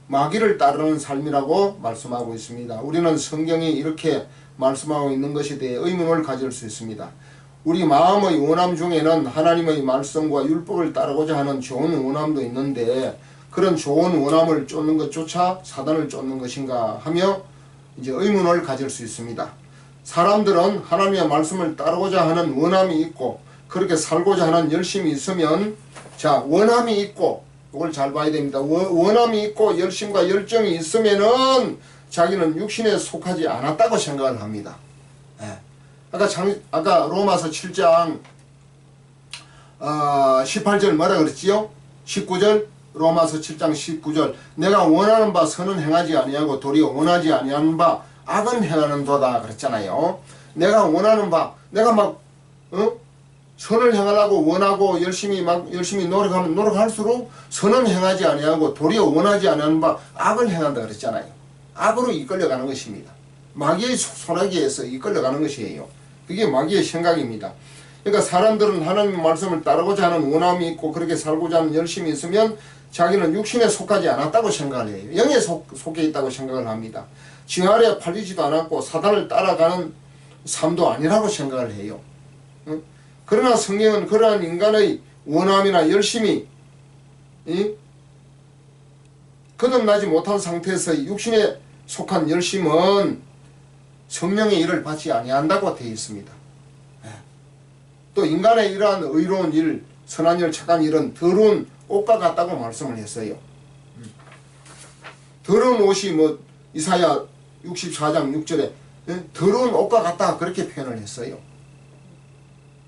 마귀를 따르는 삶이라고 말씀하고 있습니다. 우리는 성경이 이렇게 말씀하고 있는 것에 대해 의문을 가질 수 있습니다. 우리 마음의 원함 중에는 하나님의 말씀과 율법을 따르고자 하는 좋은 원함도 있는데 그런 좋은 원함을 쫓는 것조차 사단을 쫓는 것인가 하며 이제 의문을 가질 수 있습니다. 사람들은 하나님의 말씀을 따르고자 하는 원함이 있고 그렇게 살고자 하는 열심이 있으면 자 원함이 있고 이걸 잘 봐야 됩니다. 원함이 있고 열심과 열정이 있으면은 자기는 육신에 속하지 않았다고 생각을 합니다. 아까 로마서 7장 18절 뭐라 그랬지요? 19절 로마서 7장 19절 내가 원하는 바 선은 행하지 아니하고 도리어 원하지 아니하는 바 악은 행하는도다 그랬잖아요. 내가 원하는 바 내가 막 선을 행하려고 원하고 열심히 노력하면 노력할수록 선은 행하지 아니하고 도리어 원하지 아니하는 바 악을 행한다 그랬잖아요. 악으로 이끌려가는 것입니다. 마귀의 손아귀에서 이끌려가는 것이에요. 그게 마귀의 생각입니다. 그러니까 사람들은 하나님의 말씀을 따르고자 하는 원함이 있고 그렇게 살고자 하는 열심이 있으면 자기는 육신에 속하지 않았다고 생각을 해요. 영에 속해 있다고 생각을 합니다. 지 아래 팔리지도 않았고 사단을 따라가는 삶도 아니라고 생각을 해요. 그러나 성경은 그러한 인간의 원함이나 열심이 거듭나지 못한 상태에서 육신에 속한 열심은 성령의 일을 받지 아니한다고 되어 있습니다. 또 인간의 이러한 의로운 일, 선한 일, 착한 일은 더러운 옷과 같다고 말씀을 했어요. 더러운 옷이 이사야 64장 6절에 더러운 옷과 같다 그렇게 표현을 했어요.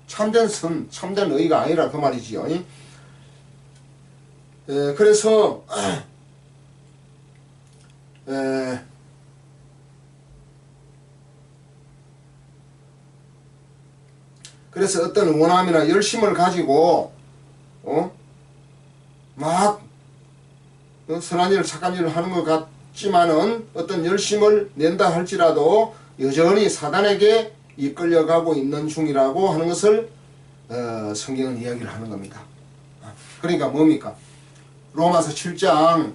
참된 선, 참된 의가 아니라 그 말이지요. 그래서 그래서 어떤 원함이나 열심을 가지고 선한 일, 착한 일을 하는 것 같지만은 어떤 열심을 낸다 할지라도 여전히 사단에게 이끌려가고 있는 중이라고 하는 것을 성경은 이야기를 하는 겁니다. 그러니까 뭡니까? 로마서 7장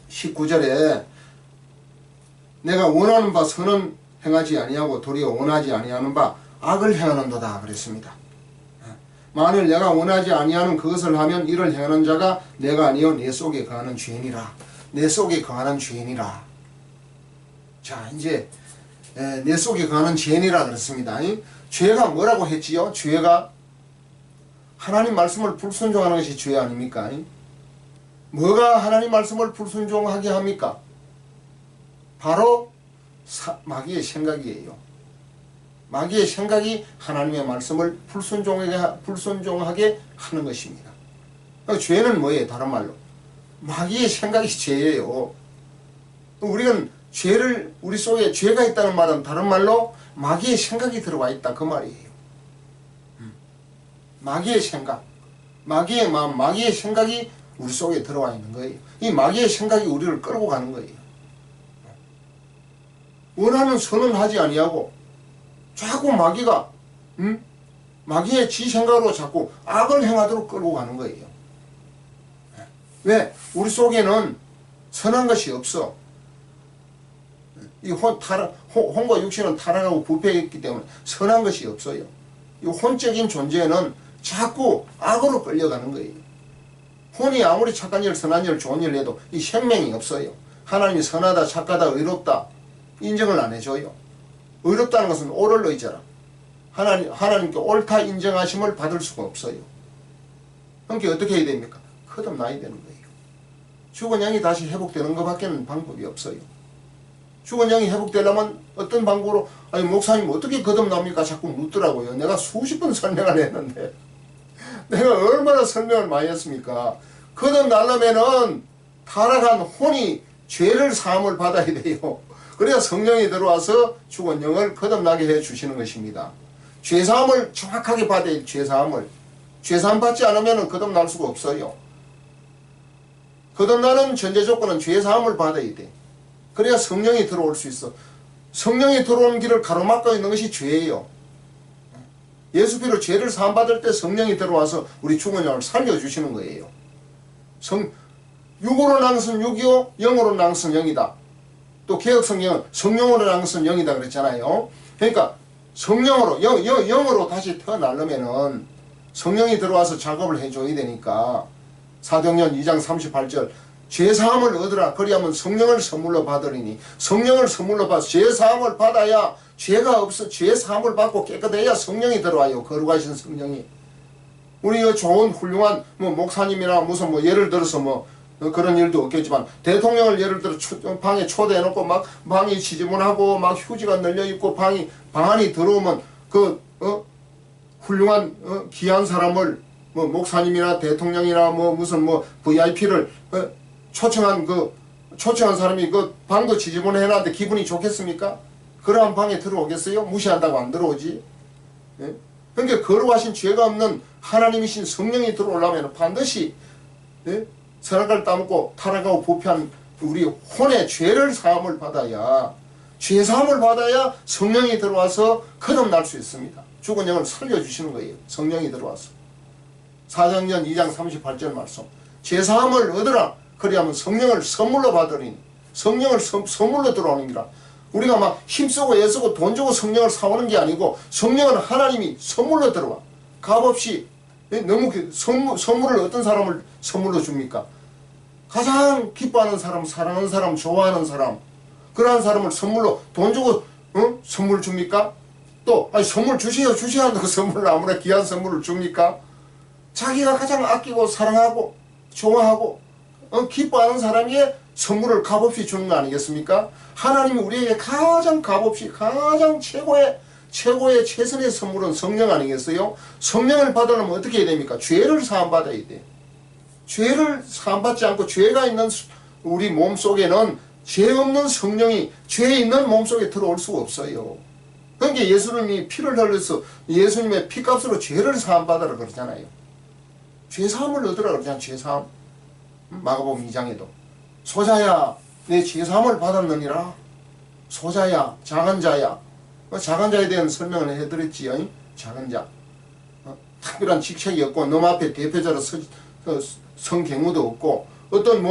19절에 내가 원하는 바 선은 행하지 아니하고 도리어 원하지 아니하는 바 악을 행하는도다 그랬습니다. 만일 내가 원하지 아니하는 그것을 하면 이를 행하는 자가 내가 아니요 내 속에 거하는 죄인이라. 내 속에 거하는 죄인이라. 자 이제 내 속에 거하는 죄인이라 그랬습니다. 죄가 뭐라고 했지요? 죄가 하나님 말씀을 불순종하는 것이 죄 아닙니까? 뭐가 하나님 말씀을 불순종하게 합니까? 바로 마귀의 생각이에요. 마귀의 생각이 하나님의 말씀을 불순종하게 하는 것입니다. 죄는 뭐예요? 다른 말로 마귀의 생각이 죄예요. 우리는 죄를 우리 속에 죄가 있다는 말은 다른 말로 마귀의 생각이 들어와 있다 그 말이에요. 마귀의 생각, 마귀의 마음, 마귀의 생각이 우리 속에 들어와 있는 거예요. 이 마귀의 생각이 우리를 끌고 가는 거예요. 원하는 선은 하지 아니하고 자꾸 마귀가 마귀의 지 생각으로 자꾸 악을 행하도록 끌고 가는 거예요. 왜? 우리 속에는 선한 것이 없어. 이 혼과 육신은 타락하고 부패했기 때문에 선한 것이 없어요. 이 혼적인 존재는 자꾸 악으로 끌려가는 거예요. 혼이 아무리 착한 일, 선한 일, 좋은 일을 해도 이 생명이 없어요. 하나님이 선하다, 착하다, 의롭다 인정을 안 해줘요. 의롭다는 것은 옳을 의자라. 하나님께 옳다 인정하심을 받을 수가 없어요. 그러니까 어떻게 해야 됩니까? 거듭나야 되는 거예요. 죽은 영이 다시 회복되는 것밖에는 방법이 없어요. 죽은 영이 회복되려면 어떤 방법으로, 아니 목사님 어떻게 거듭납니까? 자꾸 묻더라고요. 내가 수십 번 설명을 했는데 내가 얼마나 설명을 많이 했습니까? 거듭나려면은 타락한 혼이 죄를 사함을 받아야 돼요. 그래야 성령이 들어와서 죽은 영을 거듭나게 해 주시는 것입니다. 죄사함을 정확하게 받아야 돼요. 죄사함 받지 않으면 거듭날 수가 없어요. 거듭나는 전제 조건은 죄사함을 받아야 돼. 그래야 성령이 들어올 수 있어. 성령이 들어오는 길을 가로막고 있는 것이 죄예요. 예수 피로 죄를 사함받을 때 성령이 들어와서 우리 죽은 영을 살려주시는 거예요. 육으로 난 것은 육이요 영으로 난 것은 영이다. 또 개혁성경은 성령으로 난 것은 영이다 그랬잖아요. 그러니까 성령으로 영으로 다시 태어나려면은 성령이 들어와서 작업을 해줘야 되니까 사도행전 2장 38절 죄사함을 얻으라. 그리하면 성령을 선물로 받으리니 성령을 선물로 받아 죄사함을 받아야 죄가 없어 죄사함을 받고 깨끗해야 성령이 들어와요. 거룩하신 성령이. 우리 좋은 훌륭한 목사님이나 무슨 예를 들어서 그런 일도 없겠지만 대통령을 예를 들어 방에 초대해놓고 막 방이 지저분하고 막 휴지가 널려있고 방 안이 들어오면 훌륭한 귀한 사람을 목사님이나 대통령이나 무슨 VIP를 초청한 사람이 방도 지저분해 해놨는데 기분이 좋겠습니까? 그러한 방에 들어오겠어요? 무시한다고 안 들어오지. 예? 그러니까 거룩하신 죄가 없는 하나님이신 성령이 들어오려면 반드시 선악과를 따먹고 타락하고 부패한 우리 혼의 죄를 사함을 받아야 죄사함을 받아야 성령이 들어와서 거듭날 수 있습니다. 죽은 영을 살려주시는 거예요. 성령이 들어와서. 사도행전 2장 38절 말씀 죄사함을 얻으라. 그리하면 성령을 선물로 받으리니 성령을 선물로 들어오는 기라. 우리가 막 힘쓰고 애쓰고 돈 주고 성령을 사오는 게 아니고 성령은 하나님이 선물로 들어와. 값없이. 너무 선물을 어떤 사람을 선물로 줍니까? 가장 기뻐하는 사람, 사랑하는 사람, 좋아하는 사람, 그러한 사람을 선물로 돈 주고 선물 줍니까? 또 선물 주셔야 한다고 선물을 아무나 귀한 선물을 줍니까? 자기가 가장 아끼고 사랑하고 좋아하고 기뻐하는 사람에게 선물을 값없이 주는 거 아니겠습니까? 하나님이 우리에게 가장 값없이 가장 최고의 최선의 선물은 성령 아니겠어요? 성령을 받으려면 어떻게 해야 됩니까? 죄를 사함받아야 돼. 죄를 사함받지 않고 죄가 있는 우리 몸속에는 죄 없는 성령이 죄 있는 몸속에 들어올 수가 없어요. 그러니까 예수님이 피를 흘려서 예수님의 피값으로 죄를 사함받으라 그러잖아요. 죄사함을 얻으라 그러잖아요. 죄사함. 마가복음 2장에도 소자야 내 죄사함을 받았느니라. 소자야 작은 자야. 작은 자에 대한 설명을 해드렸지요. 작은 자. 특별한 직책이 없고 놈 앞에 대표자로 성경무도 없고 어떤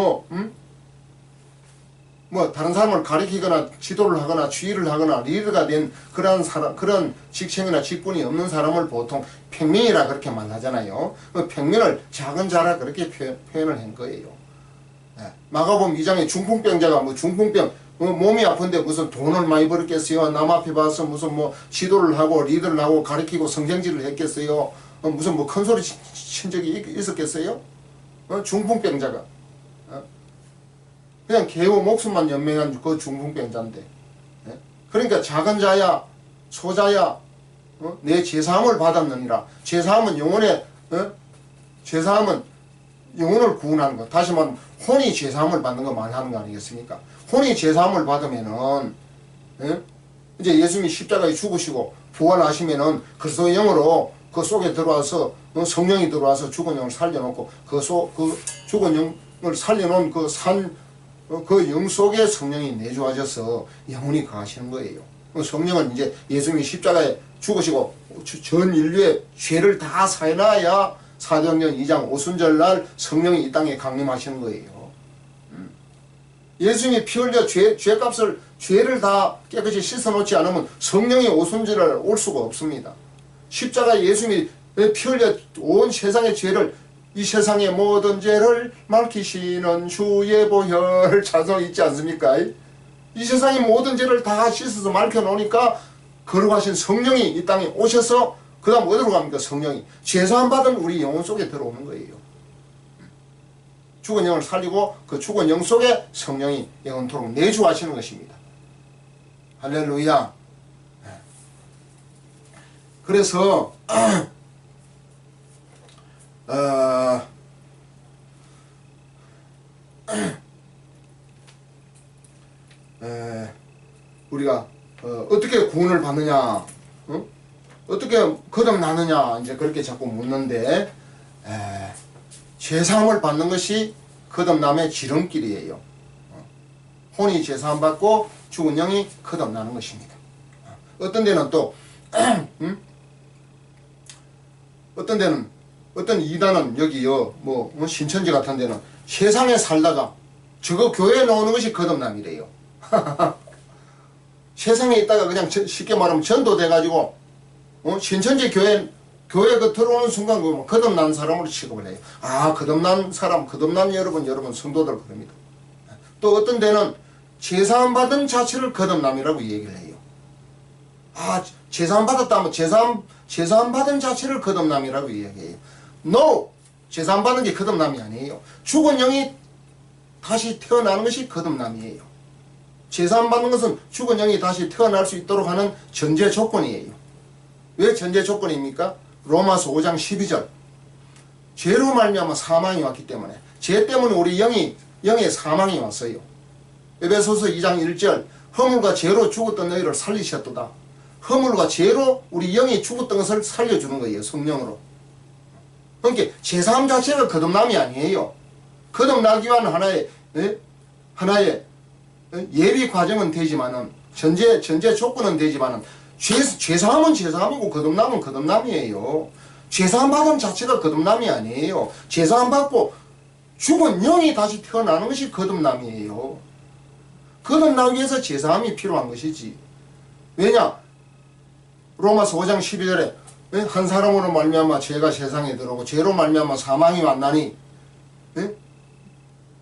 다른 사람을 가리키거나 지도를 하거나 주의를 하거나 리더가 된 그런 직책이나 직분이 없는 사람을 보통 평민이라 그렇게 말하잖아요. 그 평민을 작은 자라 그렇게 표현을 한 거예요. 마가복음 2장에 중풍병자가 중풍병 몸이 아픈데 무슨 돈을 많이 벌었겠어요? 남 앞에 봐서 무슨 지도를 하고 리더를 하고 가리키고 성경질을 했겠어요? 무슨 큰 소리 친 적이 있었겠어요? 중풍병자가 그냥 개우 목숨만 연명한 그 중풍병자인데. 그러니까 작은 자야 소자야 내 죄사함을 받았느니라. 죄사함은 죄사함은 영혼을 구원하는 것. 다시 말하면 혼이 죄사함을 받는 거 말하는 거 아니겠습니까? 혼이 죄사함을 받으면은 이제 예수님이 십자가에 죽으시고 부활하시면은 그리스도의 영으로 그 속에 들어와서 성령이 들어와서 죽은 영을 살려놓고 그 죽은 영을 살려놓은 그 영 속에 성령이 내주하셔서 영혼이 거하시는 거예요. 성령은 이제 예수님이 십자가에 죽으시고 전 인류의 죄를 다 사해놔야 사도행전 2장 오순절날 성령이 이 땅에 강림하시는 거예요. 예수님이 피 흘려 죄를 다 깨끗이 씻어놓지 않으면 성령이 오순절날 올 수가 없습니다. 십자가에 예수님이 피 흘려 온 세상의 죄를 이 세상의 모든 죄를 밝히시는 주의 보혈 찬송 있지 않습니까? 이 세상의 모든 죄를 다 씻어서 밝혀놓으니까 거룩하신 성령이 이 땅에 오셔서 그 다음 어디로 갑니까? 성령이 죄사함 받은 우리 영혼 속에 들어오는 거예요. 죽은 영을 살리고 그 죽은 영 속에 성령이 영원토록 내주하시는 것입니다. 할렐루야. 그래서 우리가 어떻게 구원을 받느냐, 어떻게 거듭나느냐 이제 그렇게 자꾸 묻는데, 죄사함을 받는 것이 거듭남의 지름길이에요. 혼이 죄사함 받고 죽은 영이 거듭나는 것입니다. 어떤 데는 또 어떤 데는 어떤 이단은 여기요 뭐 신천지 같은 데는 세상에 살다가 저거 교회에 나오는 것이 거듭남이래요. 세상에 있다가 그냥 쉽게 말하면 전도돼 가지고 신천지 교회 그 들어오는 순간 그 거듭난 사람으로 취급을 해요. 아, 거듭난 사람, 거듭난 여러분 성도들 그럽니다. 또 어떤 데는 제사함 받은 자체를 거듭남이라고 얘기를 해요. 아, 제사함 받았다면 제사함 받은 자체를 거듭남이라고 이야기해요. No! 제사함 받은 게 거듭남이 아니에요. 죽은 영이 다시 태어나는 것이 거듭남이에요. 제사함 받는 것은 죽은 영이 다시 태어날 수 있도록 하는 전제 조건이에요. 왜 전제 조건입니까? 로마서 5장 12절. 죄로 말미암아 사망이 왔기 때문에, 죄 때문에 우리 영의 사망이 왔어요. 에베소서 2장 1절. 허물과 죄로 죽었던 너희를 살리셨도다. 허물과 죄로 우리 영이 죽었던 것을 살려주는 거예요. 성령으로. 그러니까 제사함 자체가 거듭남이 아니에요. 거듭나기 위한 하나의 예비 과정은 되지만은, 전제 조건은 되지만은, 죄사함은 죄사함이고 거듭남은 거듭남이에요. 죄사함 받은 자체가 거듭남이 아니에요. 죄사함 받고 죽은 영이 다시 태어나는 것이 거듭남이에요. 거듭나기 위해서 죄사함이 필요한 것이지. 왜냐? 로마서 5장 12절에 한 사람으로 말미암아 죄가 세상에 들어오고 죄로 말미암아 사망이 왔나니,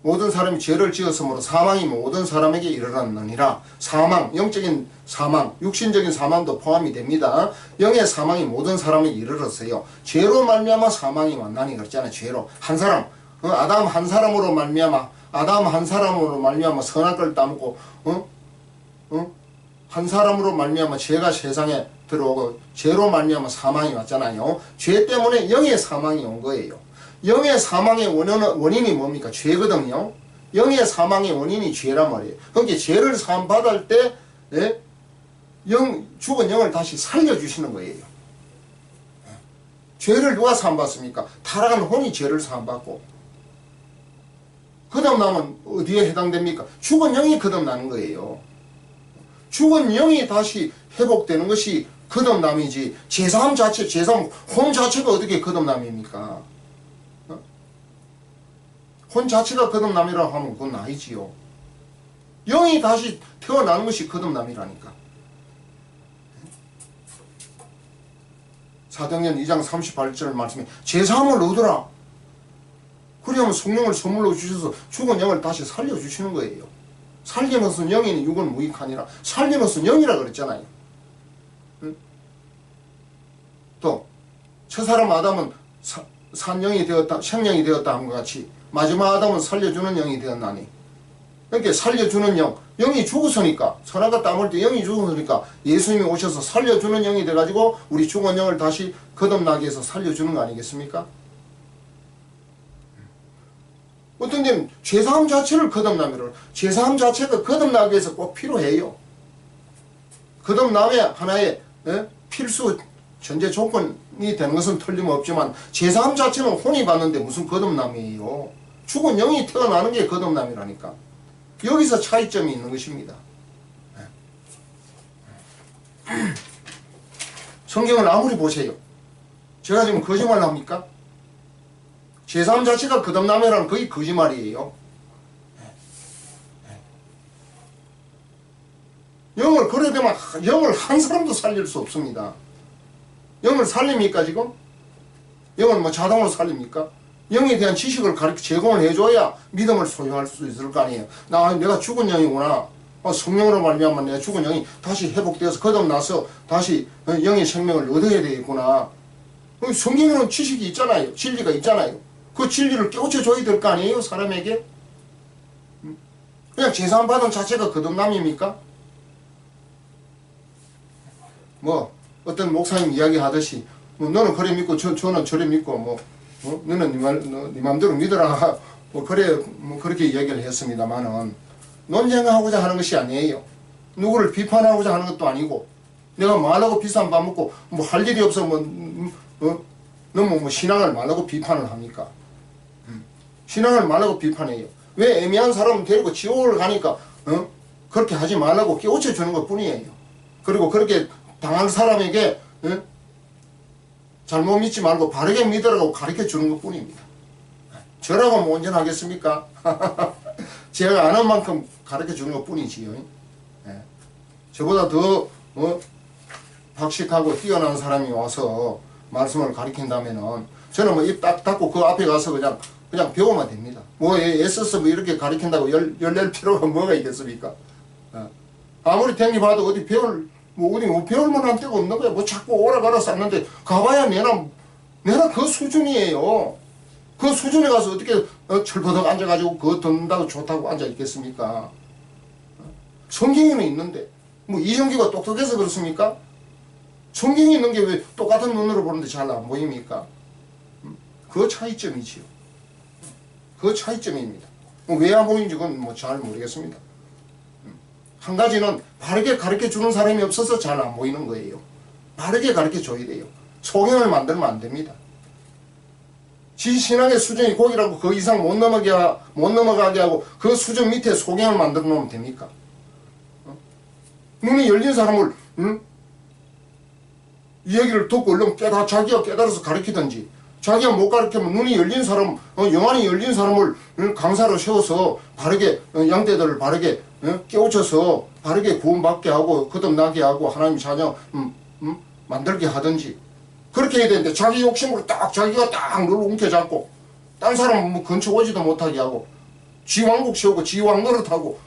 모든 사람이 죄를 지었으므로 사망이 모든 사람에게 이르렀느니라. 사망, 영적인 사망, 육신적인 사망도 포함이 됩니다. 영의 사망이 모든 사람에게 이르렀어요. 죄로 말미암아 사망이 왔나니 그랬잖아요. 죄로 한 사람, 아담 한 사람으로 말미암아 선악을 따먹고 한 사람으로 말미암아 죄가 세상에 들어오고 죄로 말미암아 사망이 왔잖아요. 죄 때문에 영의 사망이 온 거예요. 영의 사망의 원인이 뭡니까? 죄거든요. 영의 사망의 원인이 죄란 말이에요. 그러니까 죄를 사함받을 때 죽은 영을 다시 살려주시는 거예요. 죄를 누가 사함받습니까? 타락한 혼이 죄를 사함받고, 거듭나면 어디에 해당됩니까? 죽은 영이 거듭나는 거예요. 죽은 영이 다시 회복되는 것이 거듭남이지, 제사함 혼 자체가 어떻게 거듭남입니까? 혼 자체가 거듭남이라고 하면 그건 아니지요. 영이 다시 태어나는 것이 거듭남이라니까. 사도행전 2장 38절 말씀에 제사함을 얻으라. 그러면 성령을 선물로 주셔서 죽은 영을 다시 살려주시는 거예요. 살림없은 영이는 육은 무익하니라. 살림없은 영이라 그랬잖아요. 또 첫사람 아담은 산영이 되었다, 생명이 되었다 함과 같이 마지막 아담은 살려주는 영이 되었나니. 그러니까 살려주는 영이 죽었으니까, 선악과 땀을 때 영이 죽었으니까 예수님이 오셔서 살려주는 영이 돼가지고 우리 죽은 영을 다시 거듭나게 해서 살려주는 거 아니겠습니까? 어떤 데는 죄사함 자체를 거듭남이라, 죄사함 자체가 거듭나기 위해서 꼭 필요해요. 거듭남의 하나의 필수 전제 조건이 되는 것은 틀림없지만, 제사함 자체는 혼이 받는데 무슨 거듭남이에요. 죽은 영이 태어나는 게 거듭남이라니까. 여기서 차이점이 있는 것입니다. 성경을 아무리 보세요. 제가 지금 거짓말 합니까? 제사함 자체가 거듭남이라는 거의 거짓말이에요. 영을 그래되면 영을 한 사람도 살릴 수 없습니다. 영을 살립니까 지금? 영을 뭐 자동으로 살립니까? 영에 대한 지식을 제공을 해줘야 믿음을 소유할 수 있을 거 아니에요. 내가 죽은 영이구나. 성령으로 말미암아 내 죽은 영이 다시 회복되어서 거듭나서 다시 영의 생명을 얻어야 되겠구나. 성경에는 지식이 있잖아요. 진리가 있잖아요. 그 진리를 깨우쳐줘야 될 거 아니에요, 사람에게? 그냥 재산받은 자체가 거듭남입니까? 뭐 어떤 목사님 이야기하듯이 너는 그래 믿고 저는 저래 믿고 너는 네 맘대로 믿어라 뭐 그래 뭐 그렇게 이야기를 했습니다만은 논쟁하고자 하는 것이 아니에요. 누구를 비판하고자 하는 것도 아니고 내가 말하고 비싼 밥 먹고 뭐 할 일이 없어 너무 뭐 신앙을 말하고 비판을 합니까? 신앙을 말하고 비판해요. 왜 애매한 사람을 데리고 지옥을 가니까 그렇게 하지 말라고 깨우쳐 주는 것 뿐이에요. 그리고 그렇게 당한 사람에게 잘못 믿지 말고 바르게 믿으라고 가르쳐 주는 것 뿐입니다. 저라고 뭐 온전하겠습니까? 제가 아는 만큼 가르쳐 주는 것 뿐이지요. 저보다 더 박식하고 뛰어난 사람이 와서 말씀을 가르친다면은 저는 뭐 입 딱 닫고 그 앞에 가서 그냥 배우면 됩니다. 뭐 애써서 뭐 이렇게 가르친다고 열낼 필요가 뭐가 있겠습니까? 아무리 댕기 봐도 어디 배울 만한 데가 없는 거야. 뭐 자꾸 오라가라 쌌는데 가봐야 내나 그 수준이에요. 그 수준에 가서 어떻게 철버덕 앉아가지고 그거 듣는다고 좋다고 앉아 있겠습니까? 성경에는 있는데 뭐 이정기가 똑똑해서 그렇습니까? 성경이 있는 게 왜 똑같은 눈으로 보는데 잘 안 보입니까? 그 차이점이지요. 그 차이점입니다. 왜 안 보이는지 그건 뭐 잘 모르겠습니다. 한 가지는 바르게 가르쳐 주는 사람이 없어서 잘 안 보이는 거예요. 바르게 가르쳐 줘야 돼요. 소경을 만들면 안 됩니다. 지 신앙의 수준이 거기라고 그 이상 못 넘어가게 하고 그 수준 밑에 소경을 만들어 놓으면 됩니까? 눈이 열린 사람을 이야기를 듣고 얼른 자기가 깨달아서 가르치든지 자기가 못 가르치면 눈이 열린 사람, 영안이 열린 사람을 강사로 세워서 바르게 양떼들을 바르게 깨우쳐서 바르게 구원받게 하고 거듭나게 하고 하나님 자녀 만들게 하든지 그렇게 해야 되는데 자기 욕심으로 자기가 딱 늘 움켜잡고 딴 사람 뭐 근처 오지도 못하게 하고 지 왕국 세우고 지 왕노릇하고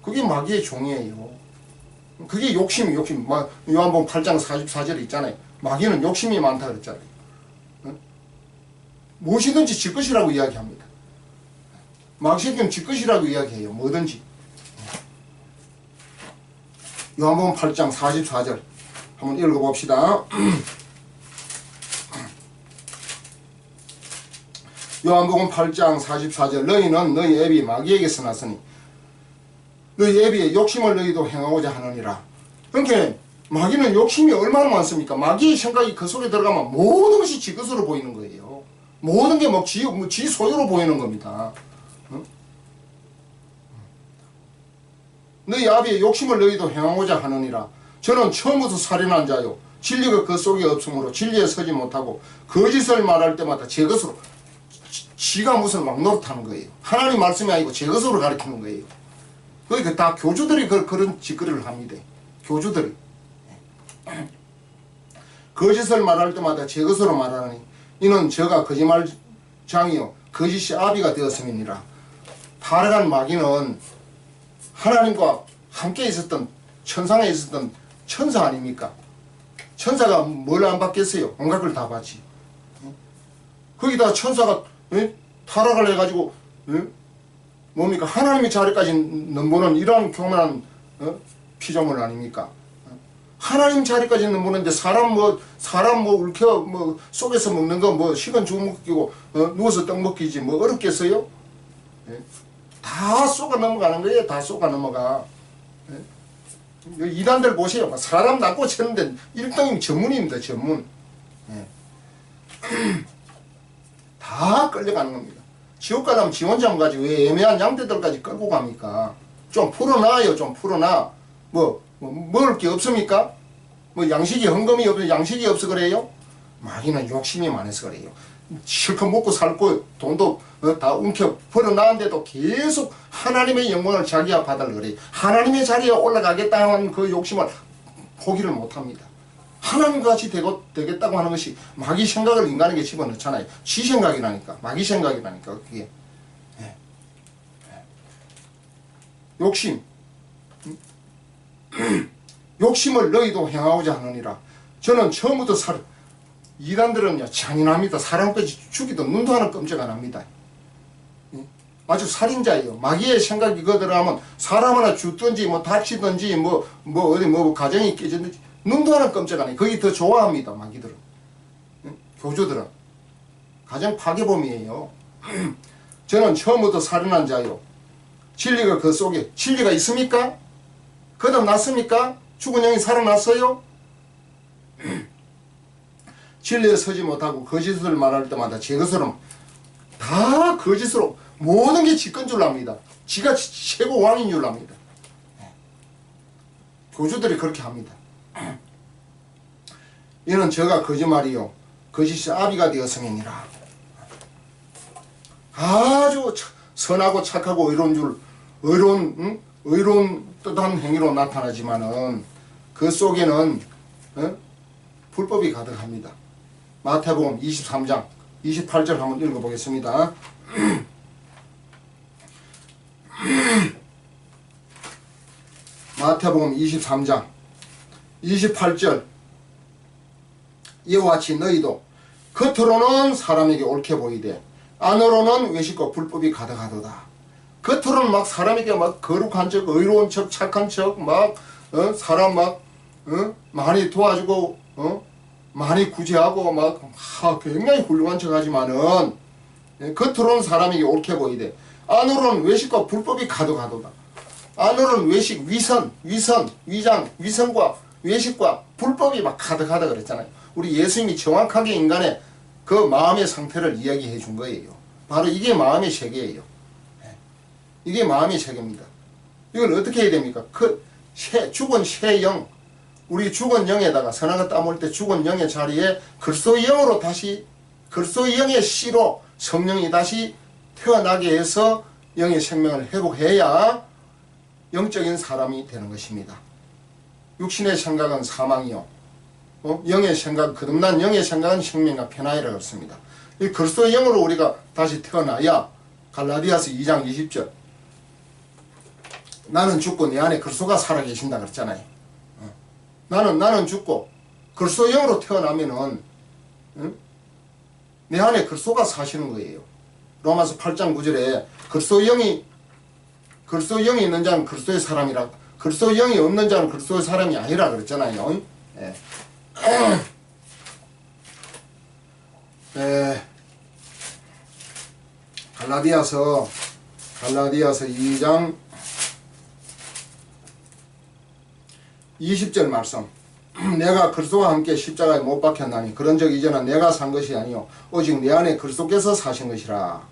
그게 마귀의 종이에요. 그게 욕심. 요한복음 8장 44절에 있잖아요. 마귀는 욕심이 많다 그랬잖아요. 무엇이든지 지 것이라고 이야기합니다. 마귀는 지 것이라고 이야기해요. 뭐든지. 요한복음 8장 44절 한번 읽어봅시다. 요한복음 8장 44절 너희는 너희 애비 마귀에게서 났으니 너희 애비의 욕심을 너희도 행하고자 하느니라. 그러니까 마귀는 욕심이 얼마나 많습니까? 마귀의 생각이 그 속에 들어가면 모든 것이 지 것으로 보이는 거예요. 모든 게 지 소유로 보이는 겁니다. 너희 아비의 욕심을 너희도 행하고자 하느니라. 저는 처음부터 살인한 자요 진리가 그 속에 없으므로 진리에 서지 못하고 거짓을 말할 때마다 제 것으로 지가 무슨 막 노릇하는 거예요. 하나님 말씀이 아니고 제 것으로 가르치는 거예요. 그러니까 다 교주들이 그런 짓거리를 합니다. 교주들이 거짓을 말할 때마다 제 것으로 말하니 이는 저가 거짓말장이요 거짓이 아비가 되었음이니라. 타락한 마귀는 하나님과 함께 있었던 천상에 있었던 천사 아닙니까? 천사가 뭘 안 받겠어요? 온갖 걸 다 받지. 거기다 천사가 타락을 해가지고 뭡니까? 하나님의 자리까지 넘보는 이러한 교만한 피조물 아닙니까? 하나님 자리까지 넘보는데 사람 울켜 속에서 먹는 거 식은 죽 먹기고 누워서 떡 먹기지 뭐 어렵겠어요? 다 쏘가 넘어가는 거예요. 다 쏘가 넘어가. 이단들 보세요. 사람 낳고 쳤는데 1등이 전문입니다. 전문. 다 끌려가는 겁니다. 지옥 가려면 지 혼자만 가지 왜 애매한 양떼들까지 끌고 갑니까? 좀 풀어놔요. 좀 풀어놔. 먹을 게 없습니까? 양식이 헌금이 없어 양식이 없어 그래요? 마귀는 욕심이 많아서 그래요. 실컷 먹고 살고 돈도 다 움켜 벌어놨는데도 계속 하나님의 영광을 자기가 받으려 그래요. 하나님의 자리에 올라가겠다 하는 그 욕심을 포기를 못합니다. 하나님같이 되겠다고 하는 것이 마귀 생각을 인간에게 집어넣잖아요. 지 생각이라니까. 마귀 생각이라니까 그게. 욕심. 욕심을 너희도 행하고자 하느니라. 저는 처음부터 이단들은요 잔인합니다. 사람까지 죽이도 눈도 하나 끔찍 안 합니다. 아주 살인자예요. 마귀의 생각이 거들어가면 사람 하나 죽든지 뭐 다치든지 어디 가정이 깨지든지 눈도 하나 끔찍 안 해요. 거기 더 좋아합니다. 마귀들은. 교주들은 가정 파괴범이에요. 저는 처음부터 살인한 자요. 진리가 그 속에 진리가 있습니까? 거듭났습니까? 죽은 영이 살아났어요? 진리에 서지 못하고 거짓을 말할 때마다 제 것으로 다 거짓으로 모든 게 지건 줄 압니다. 지가 최고 왕인 줄 압니다. 교주들이 그렇게 합니다. 이는 저가 거짓말이요 거짓이 아비가 되었음이니라. 아주 선하고 착하고 의로운 뜻한 행위로 나타나지만은 그 속에는 불법이 가득합니다. 마태복음 23장 28절 한번 읽어보겠습니다. 마태복음 23장 28절 이와 같이 너희도 겉으로는 사람에게 옳게 보이되 안으로는 외식과 불법이 가득하도다. 겉으로는 막 사람에게 막 거룩한 척, 의로운 척, 착한 척, 사람 많이 도와주고, 많이 구제하고, 굉장히 훌륭한 척 하지만은, 겉으로는 사람에게 옳게 보이되, 안으로는 외식과 불법이 가득하도다. 안으로는 외식, 위장, 위선과 외식과 불법이 막 가득하다 그랬잖아요. 우리 예수님이 정확하게 인간의 그 마음의 상태를 이야기해 준 거예요. 바로 이게 마음의 세계예요. 이게 마음의 세계입니다. 이걸 어떻게 해야 됩니까? 죽은 새 영, 우리 죽은 영에다가 선악을 따먹을 때 죽은 영의 자리에 그리스도의 영으로 다시 그리스도의 영의 씨로 성령이 다시 태어나게 해서 영의 생명을 회복해야 영적인 사람이 되는 것입니다. 육신의 생각은 사망이요. 영의 생각, 거듭난 영의 생각은 생명과 편안이라고 했습니다. 이 그리스도의 영으로 우리가 다시 태어나야 갈라디아서 2장 20절 나는 죽고 내 안에 그리스도가 살아계신다 그랬잖아요. 나는 죽고 그리스도의 영으로 태어나면은 내 안에 그리스도가 사시는 거예요. 로마서 8장 9절에 그리스도의 영이 있는 자는 그리스도의 사람이라, 그리스도의 영이 없는 자는 그리스도의 사람이 아니라 그랬잖아요. 갈라디아서 2장 20절 말씀. 내가 그리스도와 함께 십자가에 못 박혔나니 그런즉 이제는 내가 산 것이 아니요 오직 내 안에 그리스도께서 사신 것이라.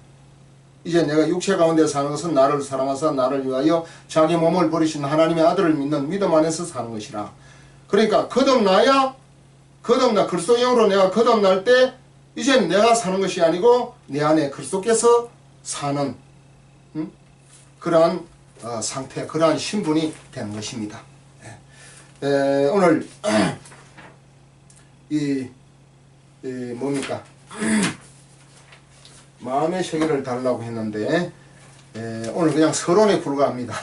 이제 내가 육체 가운데 사는 것은 나를 사랑하사 나를 위하여 자기 몸을 버리신 하나님의 아들을 믿는 믿음 안에서 사는 것이라. 그러니까 거듭나 그리스도 영으로 내가 거듭날 때 이제 내가 사는 것이 아니고 내 안에 그리스도께서 사는 그러한 상태, 그러한 신분이 되는 것입니다. 오늘 뭡니까? 마음의 세계를 다루려고 했는데 오늘 그냥 서론에 불과합니다.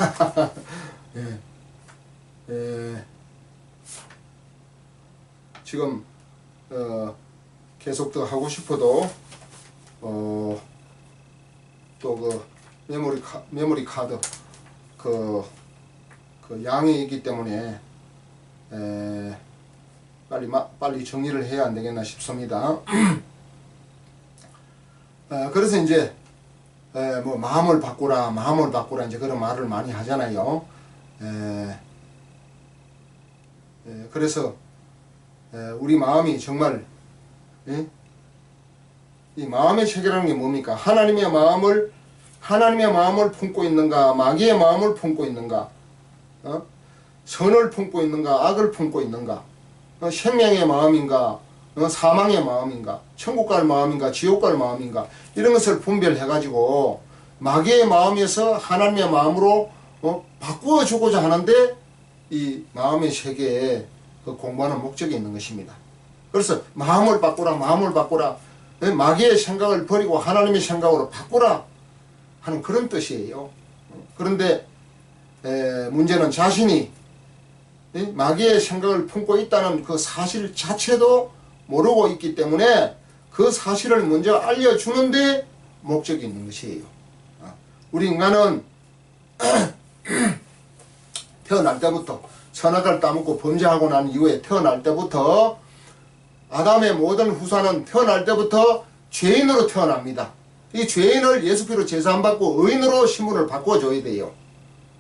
지금 계속 더 하고 싶어도 또 그 메모리 카드 그 양이 있기 때문에 빨리 정리를 해야 안 되겠나 싶습니다. 그래서 이제 뭐 마음을 바꾸라 이제 그런 말을 많이 하잖아요. 그래서 우리 마음이 정말 이 마음의 세계라는 게 뭡니까? 하나님의 마음을 품고 있는가, 마귀의 마음을 품고 있는가, 선을 품고 있는가, 악을 품고 있는가, 생명의 마음인가, 사망의 마음인가, 천국 갈 마음인가, 지옥 갈 마음인가, 이런 것을 분별해 가지고 마귀의 마음에서 하나님의 마음으로 바꾸어 주고자 하는데 이 마음의 세계에 그 공부하는 목적이 있는 것입니다. 그래서 마음을 바꾸라 마귀의 생각을 버리고 하나님의 생각으로 바꾸라 하는 그런 뜻이에요. 그런데 문제는 자신이 마귀의 생각을 품고 있다는 그 사실 자체도 모르고 있기 때문에 그 사실을 먼저 알려주는데 목적이 있는 것이에요. 우리 인간은 태어날 때부터 선악을 따먹고 범죄하고 난 이후에 태어날 때부터 아담의 모든 후손은 태어날 때부터 죄인으로 태어납니다. 이 죄인을 예수 피로 제사 안 받고 의인으로 신분을 바꿔줘야 돼요.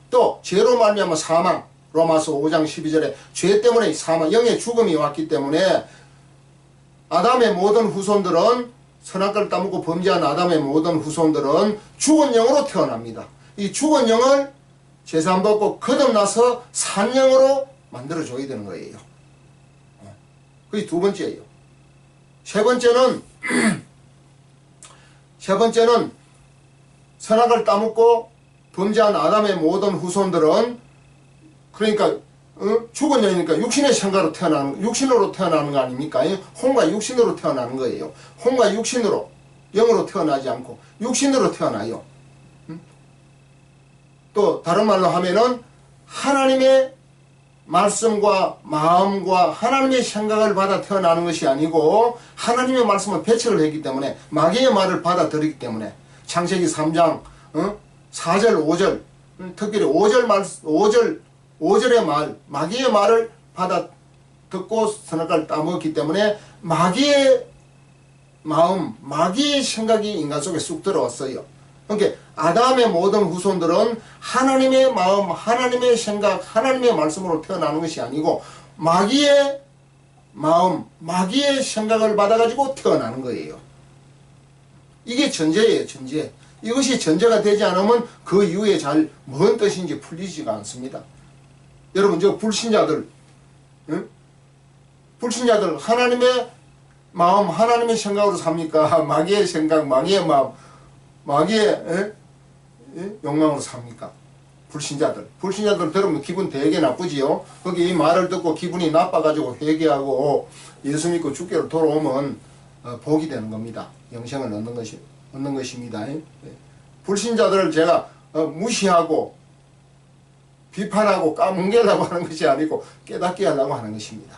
또 죄로 말미암아 사망, 로마서 5장 12절에 죄 때문에 사망, 영의 죽음이 왔기 때문에 아담의 모든 후손들은 선악과를 따먹고 범죄한 아담의 모든 후손들은 죽은 영으로 태어납니다. 이 죽은 영을 제사 안 받고 거듭나서 산 영으로 만들어줘야 되는 거예요. 그게 두 번째예요. 세 번째는 선악을 따먹고 범죄한 아담의 모든 후손들은 그러니까 죽은 영이니까 육신의 생각으로 육신으로 태어나는 거 아닙니까? 혼과 육신으로 태어나는 거예요. 혼과 육신으로, 영으로 태어나지 않고 육신으로 태어나요. 또 다른 말로 하면은 하나님의 말씀과 마음과 하나님의 생각을 받아 태어나는 것이 아니고 하나님의 말씀을 배척을 했기 때문에 마귀의 말을 받아들이기 때문에 창세기 3장 4절 5절 특별히 5절의 말 마귀의 말을 받아 듣고 선악과를 따먹었기 때문에 마귀의 마음 마귀의 생각이 인간 속에 쑥 들어왔어요. 그러니까 아담의 모든 후손들은 하나님의 마음, 하나님의 생각, 하나님의 말씀으로 태어나는 것이 아니고 마귀의 마음, 마귀의 생각을 받아가지고 태어나는 거예요. 이게 전제예요, 전제. 이것이 전제가 되지 않으면 그 이후에 잘 뭔 뜻인지 풀리지가 않습니다. 여러분, 저 불신자들, 불신자들 하나님의 마음, 하나님의 생각으로 삽니까? 마귀의 생각, 마귀의 마음, 마귀의 욕망으로 삽니까? 불신자들 들으면 기분 되게 나쁘지요. 거기 이 말을 듣고 기분이 나빠가지고 회개하고 예수 믿고 주께로 돌아오면 복이 되는 겁니다. 영생을 얻는 것입니다. 불신자들을 제가 무시하고 비판하고 까뭉개려고 하는 것이 아니고 깨닫게 하려고 하는 것입니다.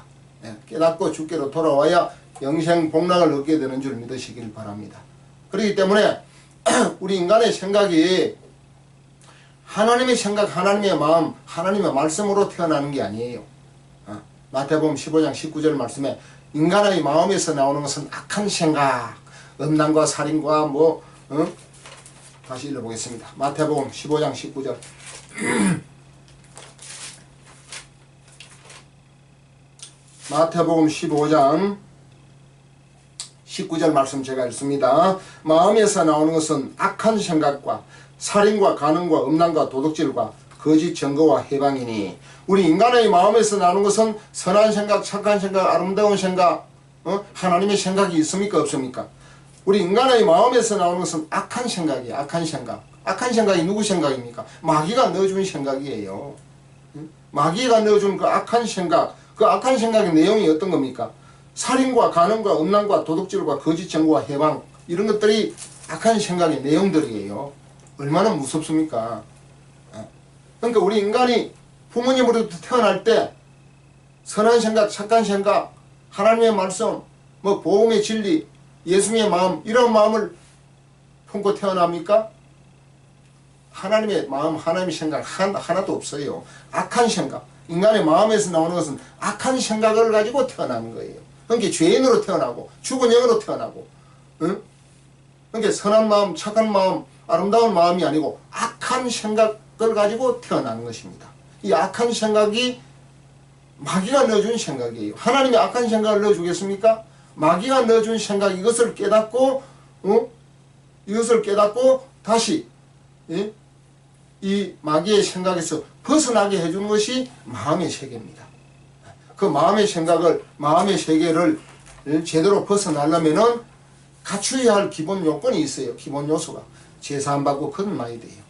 깨닫고 주께로 돌아와야 영생 복락을 얻게 되는 줄 믿으시길 바랍니다. 그렇기 때문에 우리 인간의 생각이 하나님의 생각, 하나님의 마음, 하나님의 말씀으로 태어나는 게 아니에요. 마태복음 15장 19절 말씀에 인간의 마음에서 나오는 것은 악한 생각, 음란과 살인과 다시 읽어보겠습니다. 마태복음 15장 19절 마태복음 15장 19절 말씀 제가 읽습니다. 마음에서 나오는 것은 악한 생각과 살인과 간음과 음란과 도둑질과 거짓 증거와 해방이니 우리 인간의 마음에서 나오는 것은 선한 생각, 착한 생각, 아름다운 생각, 하나님의 생각이 있습니까? 없습니까? 우리 인간의 마음에서 나오는 것은 악한 생각이에요. 악한 생각. 악한 생각이 누구 생각입니까? 마귀가 넣어준 생각이에요. 마귀가 넣어준 그 악한 생각, 그 악한 생각의 내용이 어떤 겁니까? 살인과 간음과 음란과 도둑질과 거짓 증거와 해방, 이런 것들이 악한 생각의 내용들이에요. 얼마나 무섭습니까? 그러니까 우리 인간이 부모님으로부터 태어날 때 선한 생각, 착한 생각, 하나님의 말씀, 복음의 진리, 예수님의 마음, 이런 마음을 품고 태어납니까? 하나님의 마음, 하나님의 생각 하나도 없어요. 악한 생각, 인간의 마음에서 나오는 것은 악한 생각을 가지고 태어나는 거예요. 그러니까 죄인으로 태어나고 죽은 영으로 태어나고, 그러니까 선한 마음, 착한 마음, 아름다운 마음이 아니고 악한 생각을 가지고 태어나는 것입니다. 이 악한 생각이 마귀가 넣어준 생각이에요. 하나님이 악한 생각을 넣어주겠습니까? 마귀가 넣어준 생각, 이것을 깨닫고 다시 이 마귀의 생각에서 벗어나게 해주는 것이 마음의 세계입니다. 그 마음의 생각을, 마음의 세계를 제대로 벗어나려면은 갖추어야 할 기본 요건이 있어요. 기본 요소가. 제사 안 받고 거듭나야 돼요.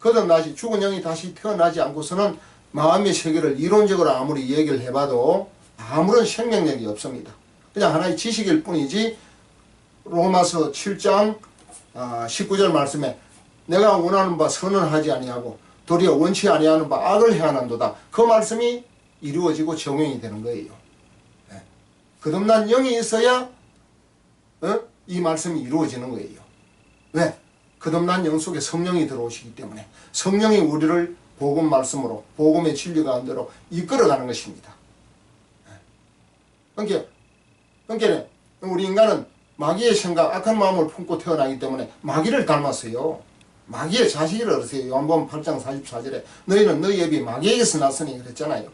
거듭나지, 죽은 영이 다시 태어나지 않고서는 마음의 세계를 이론적으로 아무리 얘기를 해봐도 아무런 생명력이 없습니다. 그냥 하나의 지식일 뿐이지. 로마서 7장 19절 말씀에 내가 원하는 바 선은 하지 아니하고 도리어 원치 아니하는 바 악을 행하는도다. 그 말씀이 이루어지고 적용이 되는 거예요. 예. 거듭난 영이 있어야 이 말씀이 이루어지는 거예요. 왜? 거듭난 영 속에 성령이 들어오시기 때문에 성령이 우리를 복음 말씀으로 복음의 진리 가운데로 이끌어가는 것입니다. 그러니까 우리 인간은 마귀의 생각, 악한 마음을 품고 태어나기 때문에 마귀를 닮았어요. 마귀의 자식을 얻으세요. 요한복음 8장 44절에 너희는 너희 애비 마귀에게서 났으니 그랬잖아요.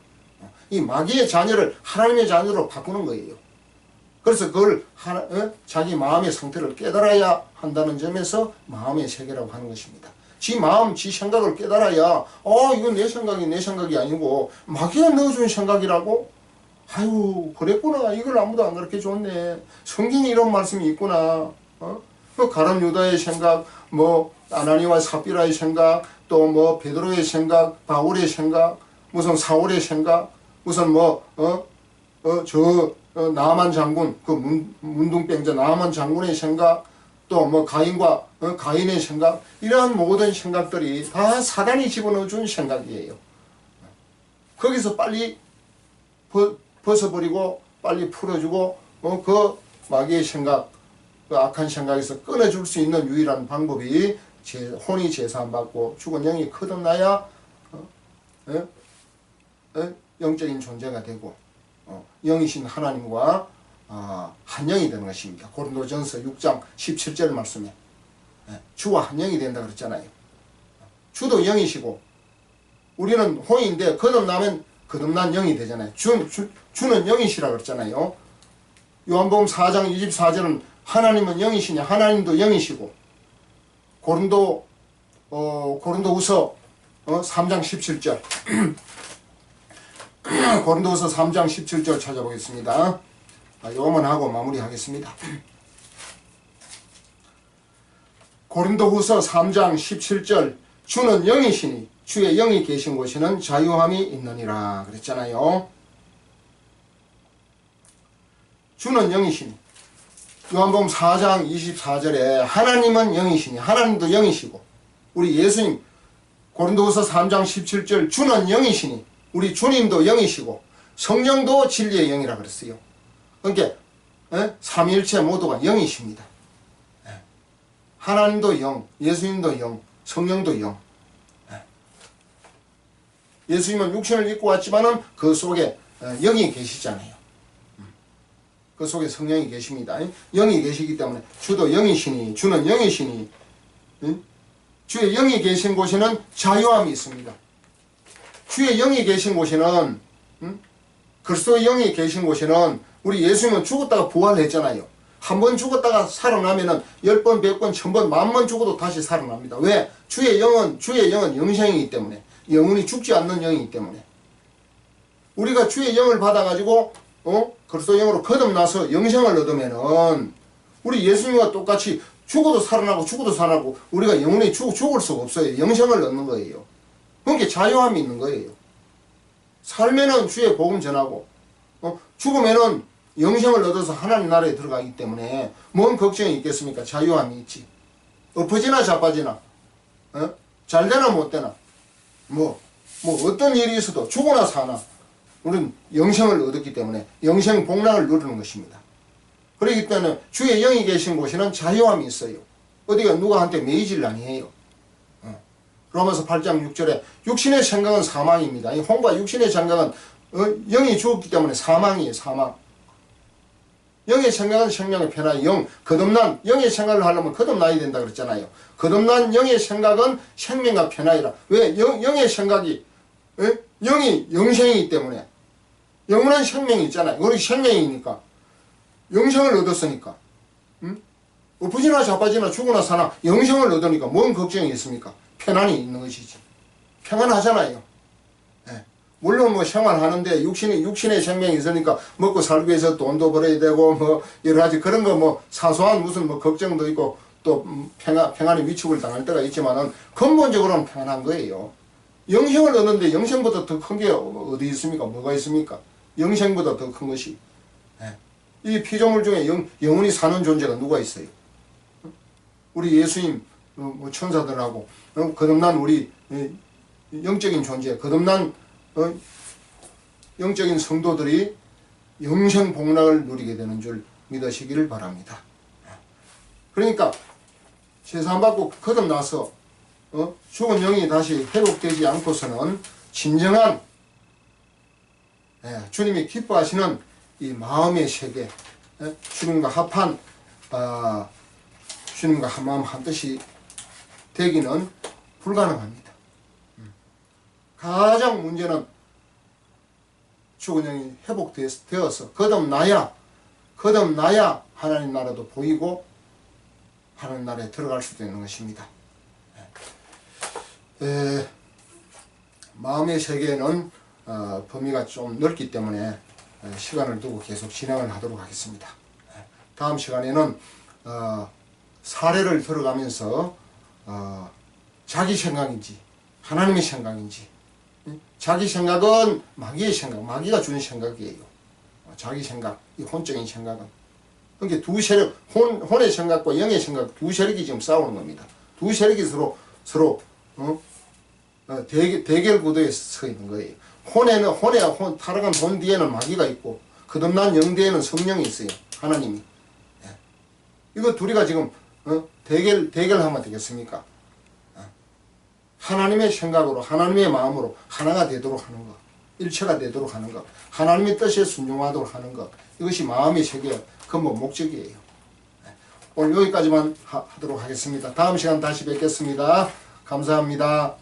이 마귀의 자녀를 하나님의 자녀로 바꾸는 거예요. 그래서 그걸 자기 마음의 상태를 깨달아야 한다는 점에서 마음의 세계라고 하는 것입니다. 지 마음, 지 생각을 깨달아야 이건 내 생각이 아니고 마귀가 넣어준 생각이라고? 아유 그랬구나. 이걸 아무도 안 가르쳐 줬네. 성경에 이런 말씀이 있구나. 그 가룟 유다의 생각, 뭐 아나니와 삽비라의 생각, 또 뭐 베드로의 생각, 바울의 생각, 무슨 사울의 생각, 무슨 나아만 장군, 그 문둥병자 나아만 장군의 생각, 또 뭐 가인의 생각, 이러한 모든 생각들이 다 사단이 집어넣어준 생각이에요. 거기서 빨리 벗어버리고 빨리 풀어주고 그 마귀의 생각, 그 악한 생각에서 끊어줄 수 있는 유일한 방법이 혼이 제사함받고 죽은 영이 거듭나야 영적인 존재가 되고 영이신 하나님과 한 영이 되는 것입니다. 고린도전서 6장 17절 말씀에 주와 한 영이 된다 그랬잖아요. 주도 영이시고 우리는 혼인데 거듭나면 거듭난 영이 되잖아요. 주는 영이시라 그랬잖아요. 요한복음 4장 24절은 하나님은 영이시냐, 하나님도 영이시고 고린도후서 3장 17절 고린도후서 3장 17절 찾아보겠습니다. 요것만 하고 마무리하겠습니다. 고린도후서 3장 17절 주는 영이시니 주의 영이 계신 곳에는 자유함이 있느니라 그랬잖아요. 주는 영이시니 요한복음 4장 24절에 하나님은 영이시니 하나님도 영이시고 우리 예수님 고린도후서 3장 17절 주는 영이시니 우리 주님도 영이시고 성령도 진리의 영이라 그랬어요. 그러니까 삼위일체 모두가 영이십니다. 하나님도 영, 예수님도 영, 성령도 영. 예수님은 육신을 입고 왔지만은 그 속에 영이 계시잖아요. 그 속에 성령이 계십니다. 영이 계시기 때문에 주도 영이시니 주는 영이시니 주의 영이 계신 곳에는 자유함이 있습니다. 주의 영이 계신 곳에는 그리스도의 영이 계신 곳에는 우리 예수님은 죽었다가 부활했잖아요. 한 번 죽었다가 살아나면은 10번, 100번, 1000번, 10,000번 죽어도 다시 살아납니다. 왜? 주의 영은 영생이기 때문에 영원히 죽지 않는 영이기 때문에 우리가 주의 영을 받아가지고 그리스도 영으로 거듭나서 영생을 얻으면은 우리 예수님과 똑같이 죽어도 살아나고 우리가 영원히 죽을 수가 없어요. 영생을 얻는 거예요. 그러니까 자유함이 있는 거예요. 살면은 주의 복음 전하고 죽으면은 영생을 얻어서 하나님 나라에 들어가기 때문에 뭔 걱정이 있겠습니까? 자유함이 있지. 엎어지나 자빠지나 잘되나 못되나 뭐 어떤 일이 있어도 죽으나 사나 우리는 영생을 얻었기 때문에 영생 복락을 누리는 것입니다. 그렇기 때문에 주의 영이 계신 곳에는 자유함이 있어요. 어디가 누구한테 매이질 아니에요. 로마서 8장 6절에 육신의 생각은 사망입니다. 이 혼과 육신의 생각은 영이 죽었기 때문에 사망이에요. 사망. 영의 생각은 생명의 편하여 거듭난 영의 생각을 하려면 거듭나야 된다 그랬잖아요. 거듭난 영의 생각은 생명과 편하이라. 왜? 영의 생각이 영이 영생이기 때문에 영원한 생명이 있잖아요. 우리 생명이니까 영생을 얻었으니까 엎어지나 자빠지나 죽으나 사나 영생을 얻으니까 뭔 걱정이 있습니까? 편안이 있는 것이지. 평안하잖아요. 물론 뭐 생활하는데 육신의 생명이 있으니까 먹고 살기 위해서 돈도 벌어야 되고 뭐 여러 가지 그런 거 뭐 사소한 무슨 뭐 걱정도 있고 또 평안의 위축을 당할 때가 있지만은 근본적으로는 평안한 거예요. 영생을 얻는데 영생보다 더 큰 게 어디 있습니까? 뭐가 있습니까? 영생보다 더 큰 것이 이 피조물 중에 영원히 사는 존재가 누가 있어요? 우리 예수님 뭐 천사들하고 거듭난 우리 영적인 존재, 거듭난 영적인 성도들이 영생 복락을 누리게 되는 줄 믿으시기를 바랍니다. 그러니까 제사함받고 거듭나서 죽은 영이 다시 회복되지 않고서는 진정한 주님이 기뻐하시는 이 마음의 세계, 주님과 합한 주님과 한마음 한뜻이 되기는 불가능합니다. 가장 문제는 죽은 영이 회복되어서 거듭나야 하나님 나라도 보이고 하나님 나라에 들어갈 수도 있는 것입니다. 마음의 세계는 범위가 좀 넓기 때문에 시간을 두고 계속 진행을 하도록 하겠습니다. 다음 시간에는 사례를 들어가면서 자기 생각인지 하나님의 생각인지, 자기 생각은 마귀의 생각, 마귀가 주는 생각이에요. 자기 생각, 이 혼적인 생각은. 그러니까 두 세력, 혼의 생각과 영의 생각, 두 세력이 지금 싸우는 겁니다. 두 세력이 서로 대결 구도에 서 있는 거예요. 타락한 혼 뒤에는 마귀가 있고, 거듭난 영 뒤에는 성령이 있어요. 하나님이. 이거 둘이가 지금 대결하면 되겠습니까? 하나님의 생각으로, 하나님의 마음으로 하나가 되도록 하는 것, 일체가 되도록 하는 것, 하나님의 뜻에 순종하도록 하는 것, 이것이 마음의 세계의 근본 목적이에요. 오늘 여기까지만 하도록 하겠습니다. 다음 시간 다시 뵙겠습니다. 감사합니다.